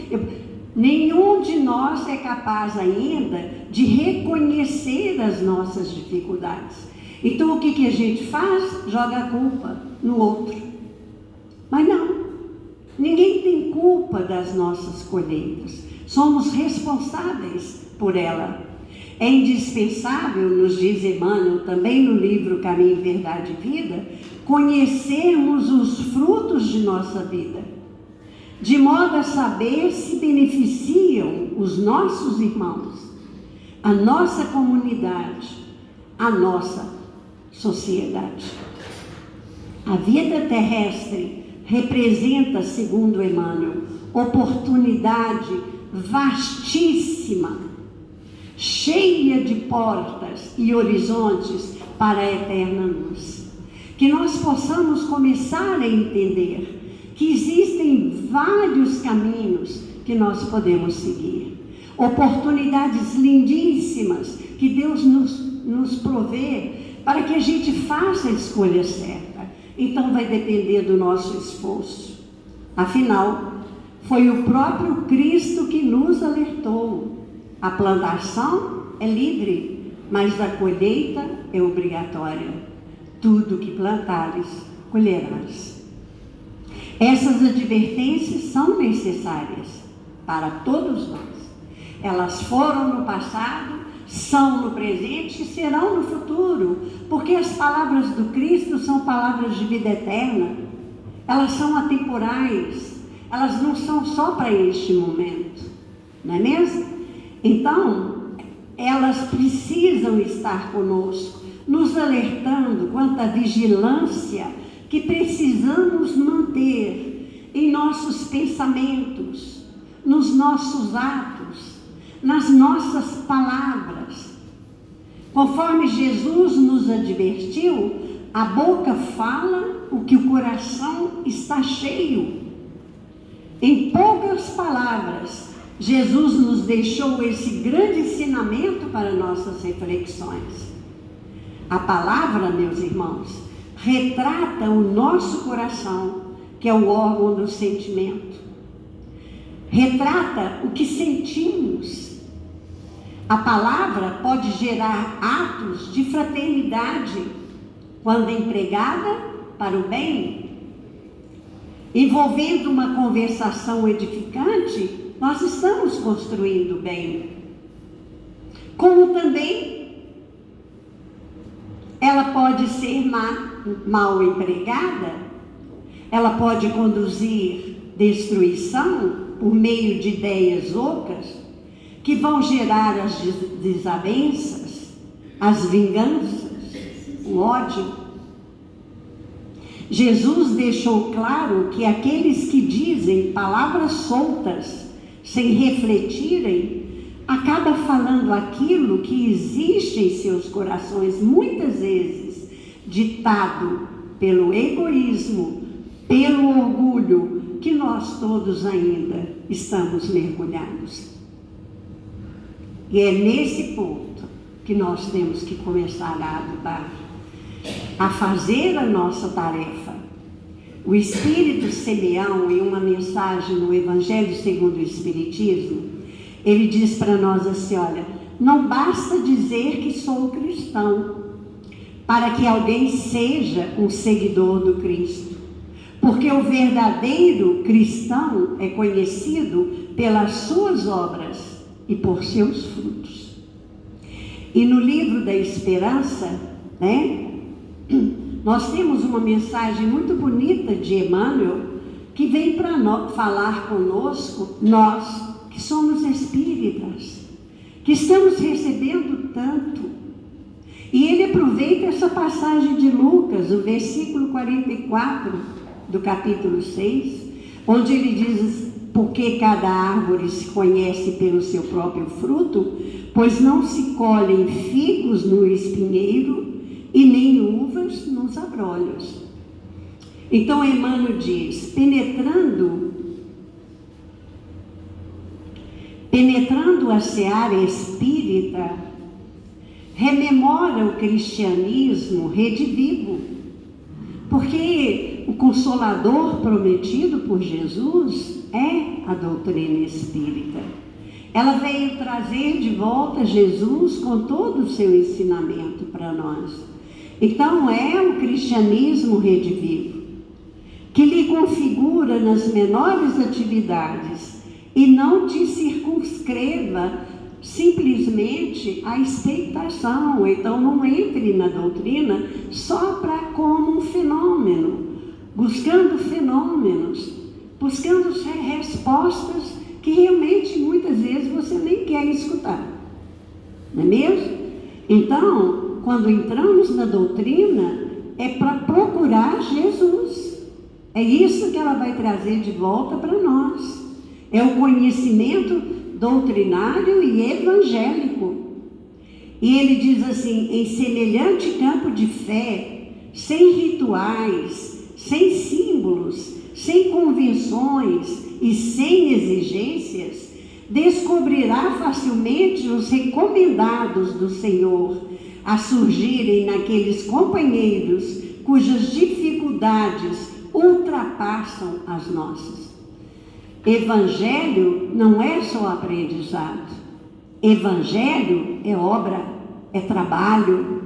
Nenhum de nós é capaz ainda de reconhecer as nossas dificuldades. Então o que a gente faz? Joga a culpa no outro. Mas não, ninguém tem culpa das nossas colheitas. Somos responsáveis por ela. É indispensável, nos diz Emmanuel, também no livro Caminho, Verdade e Vida, conhecermos os frutos de nossa vida, de modo a saber se beneficiam os nossos irmãos, a nossa comunidade, a nossa sociedade. A vida terrestre representa, segundo Emmanuel, oportunidade vastíssima, cheia de portas e horizontes para a eterna luz. Que nós possamos começar a entender que existem vários caminhos que nós podemos seguir, oportunidades lindíssimas que Deus nos provê para que a gente faça a escolha certa. Então vai depender do nosso esforço. Afinal, foi o próprio Cristo que nos alertou. A plantação é livre, mas a colheita é obrigatória. Tudo que plantares, colherás. Essas advertências são necessárias para todos nós. Elas foram no passado, são no presente e serão no futuro, porque as palavras do Cristo são palavras de vida eterna. Elas são atemporais, elas não são só para este momento, não é mesmo? Então, elas precisam estar conosco, nos alertando quanto à vigilância que precisamos manter em nossos pensamentos, nos nossos atos, nas nossas palavras. Conforme Jesus nos advertiu, a boca fala o que o coração está cheio. Em poucas palavras, Jesus nos deixou esse grande ensinamento para nossas reflexões. A palavra, meus irmãos, retrata o nosso coração, que é o órgão do sentimento. Retrata o que sentimos. A palavra pode gerar atos de fraternidade, quando empregada para o bem. Envolvendo uma conversação edificante, nós estamos construindo bem. Como também ela pode ser mal empregada, ela pode conduzir destruição por meio de ideias ocas que vão gerar as desavenças, as vinganças, o ódio. Jesus deixou claro que aqueles que dizem palavras soltas, sem refletirem, acaba falando aquilo que existe em seus corações, muitas vezes ditado pelo egoísmo, pelo orgulho, que nós todos ainda estamos mergulhados. E é nesse ponto que nós temos que começar a adubar, a fazer a nossa tarefa. O Espírito Simeão, em uma mensagem no Evangelho segundo o Espiritismo, ele diz para nós assim: olha, não basta dizer que sou cristão para que alguém seja um seguidor do Cristo, porque o verdadeiro cristão é conhecido pelas suas obras e por seus frutos. E no livro da Esperança, nós temos uma mensagem muito bonita de Emmanuel, que vem para falar conosco, nós que que somos espíritas, que estamos recebendo tanto. E ele aproveita essa passagem de Lucas, o versículo 44 do capítulo 6, onde ele diz: porque cada árvore se conhece pelo seu próprio fruto, pois não se colhem figos no espinheiro e nem uvas nos abrolhos. Então Emmanuel diz: penetrando a seara espírita, rememora o cristianismo redivivo, porque o Consolador prometido por Jesus é a doutrina espírita. Ela veio trazer de volta Jesus com todo o seu ensinamento para nós. Então é o cristianismo redivivo, que lhe configura nas menores atividades e não te circunscreva simplesmente a expectação. Então não entre na doutrina só para como um fenômeno, buscando fenômenos, buscando respostas que realmente muitas vezes você nem quer escutar, não é mesmo? Então, quando entramos na doutrina, é para procurar Jesus. É isso que ela vai trazer de volta para nós. É o conhecimento doutrinário e evangélico. E ele diz assim: em semelhante campo de fé, sem rituais, sem símbolos, sem convenções e sem exigências, descobrirá facilmente os recomendados do Senhor a surgirem naqueles companheiros cujas dificuldades ultrapassam as nossas. Evangelho não é só aprendizado. Evangelho é obra, é trabalho,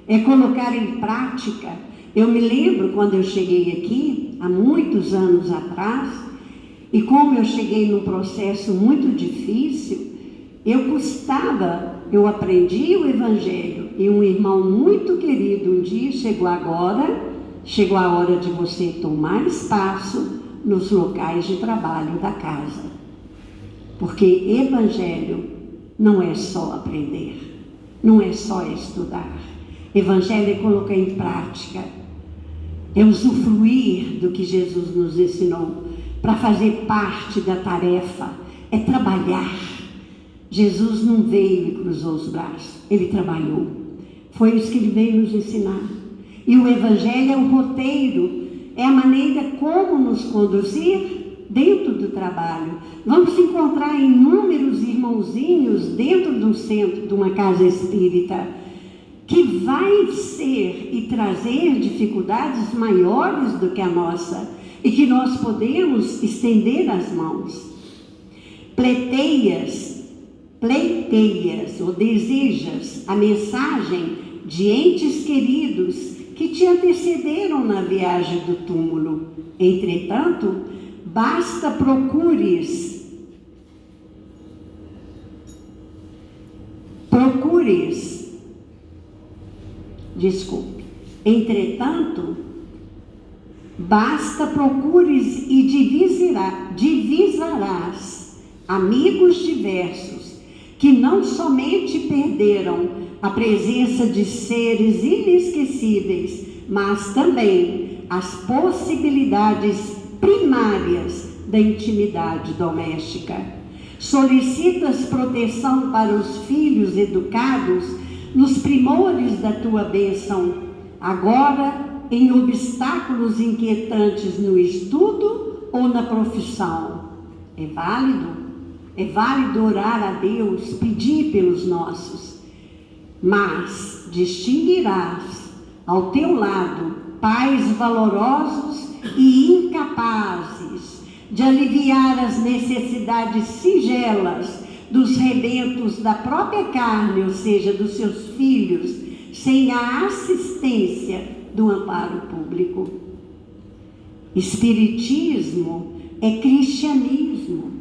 é colocar em prática. Eu me lembro quando eu cheguei aqui, há muitos anos atrás, e como eu cheguei num processo muito difícil, eu aprendi o Evangelho, e um irmão muito querido um dia chegou a hora de você tomar espaço nos locais de trabalho da casa. Porque Evangelho não é só aprender, não é só estudar. Evangelho é colocar em prática, é usufruir do que Jesus nos ensinou, para fazer parte da tarefa, é trabalhar. Jesus não veio e cruzou os braços, ele trabalhou. Foi isso que ele veio nos ensinar. E o Evangelho é o roteiro, é a maneira como nos conduzir dentro do trabalho. Vamos encontrar inúmeros irmãozinhos dentro do centro de uma casa espírita, que vai ser e trazer dificuldades maiores do que a nossa, e que nós podemos estender as mãos. Pleiteias ou desejas a mensagem de entes queridos que te antecederam na viagem do túmulo. Entretanto, basta procures e divisarás amigos diversos, que não somente perderam a presença de seres inesquecíveis, mas também as possibilidades primárias da intimidade doméstica. Solicitas proteção para os filhos educados nos primores da tua bênção, agora em obstáculos inquietantes no estudo ou na profissão. É válido orar a Deus, pedir pelos nossos, mas distinguirás ao teu lado pais valorosos e incapazes de aliviar as necessidades singelas dos rebentos da própria carne, ou seja, dos seus filhos, sem a assistência do amparo público. Espiritismo é cristianismo.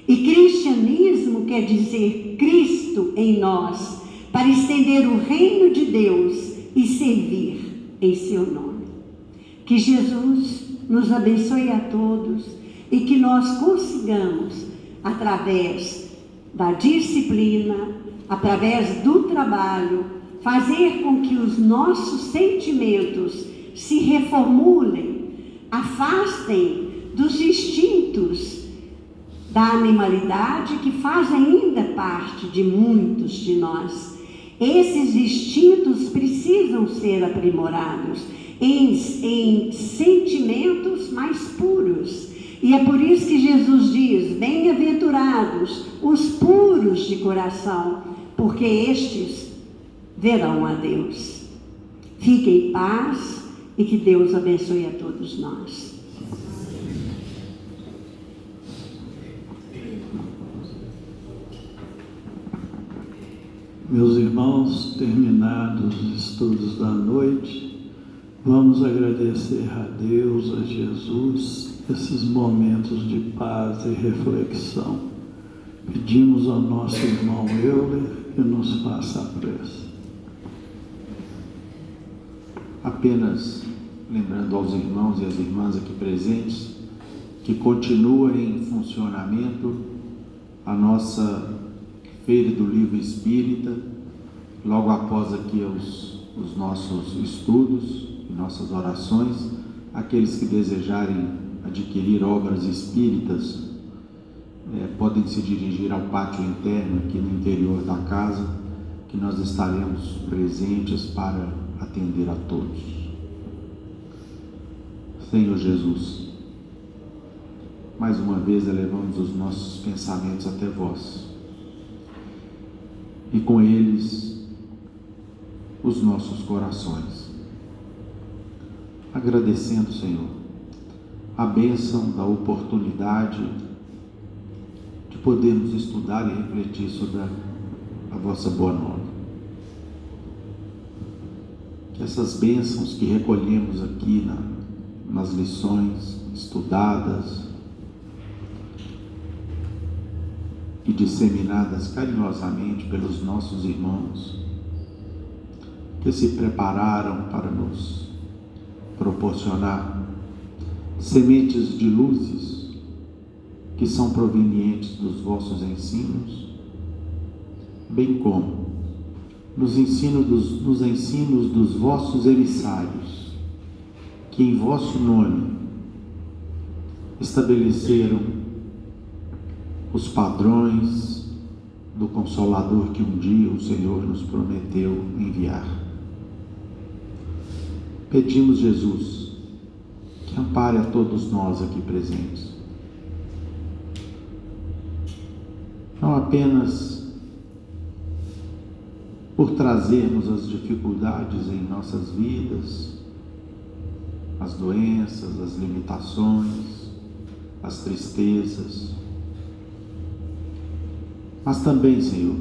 E cristianismo quer dizer Cristo em nós, para estender o reino de Deus e servir em seu nome. Que Jesus nos abençoe a todos e que nós consigamos através da disciplina, através do trabalho, fazer com que os nossos sentimentos se reformulem, afastem dos instintos da animalidade que faz ainda parte de muitos de nós. Esses instintos precisam ser aprimorados em sentimentos mais puros. E é por isso que Jesus diz: bem-aventurados os puros de coração, porque estes verão a Deus. Fiquem em paz e que Deus abençoe a todos nós. Meus irmãos, terminados os estudos da noite, vamos agradecer a Deus, a Jesus, esses momentos de paz e reflexão. Pedimos ao nosso irmão Euler que nos faça a prece. Apenas lembrando aos irmãos e às irmãs aqui presentes que continua em funcionamento a nossa Feira do Livro Espírita, logo após aqui os nossos estudos e nossas orações. Aqueles que desejarem adquirir obras espíritas podem se dirigir ao pátio interno aqui no interior da casa, que nós estaremos presentes para atender a todos. Senhor Jesus, mais uma vez elevamos os nossos pensamentos até vós, e com eles os nossos corações, agradecendo, Senhor, a bênção da oportunidade de podermos estudar e refletir sobre a vossa boa nova. Que essas bênçãos que recolhemos aqui nas lições estudadas e disseminadas carinhosamente pelos nossos irmãos que se prepararam para nos proporcionar sementes de luzes que são provenientes dos vossos ensinos, bem como nos ensinos dos vossos emissários, que em vosso nome estabeleceram os padrões do Consolador que um dia o Senhor nos prometeu enviar. Pedimos, Jesus, que ampare a todos nós aqui presentes, não apenas por trazermos as dificuldades em nossas vidas, as doenças, as limitações, as tristezas, mas também, Senhor,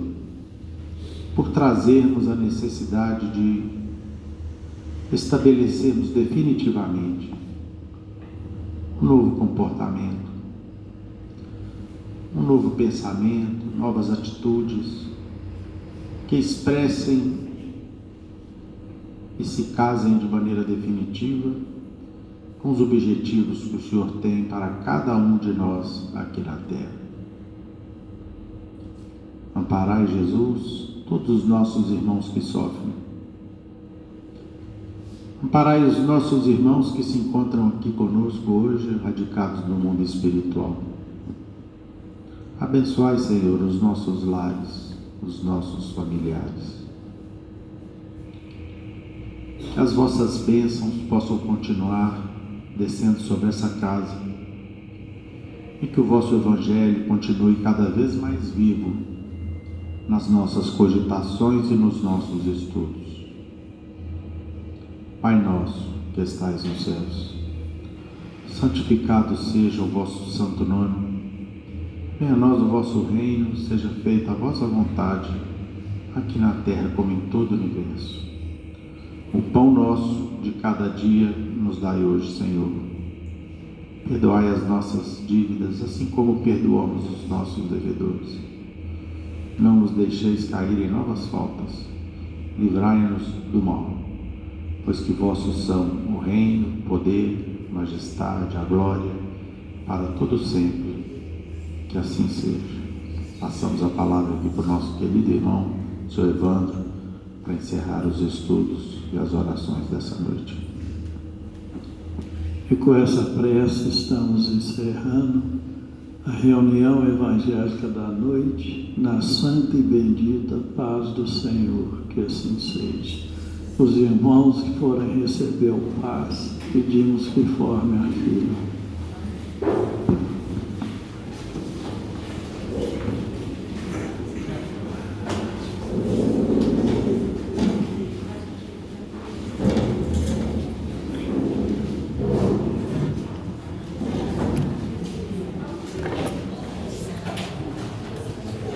por trazermos a necessidade de estabelecermos definitivamente um novo comportamento, um novo pensamento, novas atitudes que expressem e se casem de maneira definitiva com os objetivos que o Senhor tem para cada um de nós aqui na terra. Amparai, Jesus, todos os nossos irmãos que sofrem. Amparai os nossos irmãos que se encontram aqui conosco hoje, radicados no mundo espiritual. Abençoai, Senhor, os nossos lares, os nossos familiares. Que as vossas bênçãos possam continuar descendo sobre essa casa e que o vosso Evangelho continue cada vez mais vivo nas nossas cogitações e nos nossos estudos. Pai nosso que estais nos céus, santificado seja o vosso santo nome. Venha a nós o vosso reino, seja feita a vossa vontade, aqui na terra como em todo o universo. O pão nosso de cada dia nos dai hoje, Senhor. Perdoai as nossas dívidas, assim como perdoamos os nossos devedores. Não nos deixeis cair em novas faltas. Livrai-nos do mal, pois que vossos são o reino, o poder, a majestade, a glória, para todo sempre. Que assim seja. Passamos a palavra aqui para o nosso querido irmão, Sr. Evandro, para encerrar os estudos e as orações dessa noite. E com essa prece estamos encerrando a reunião evangélica da noite, na santa e bendita paz do Senhor, que assim seja. Os irmãos que forem receber o paz, pedimos que formem a fila.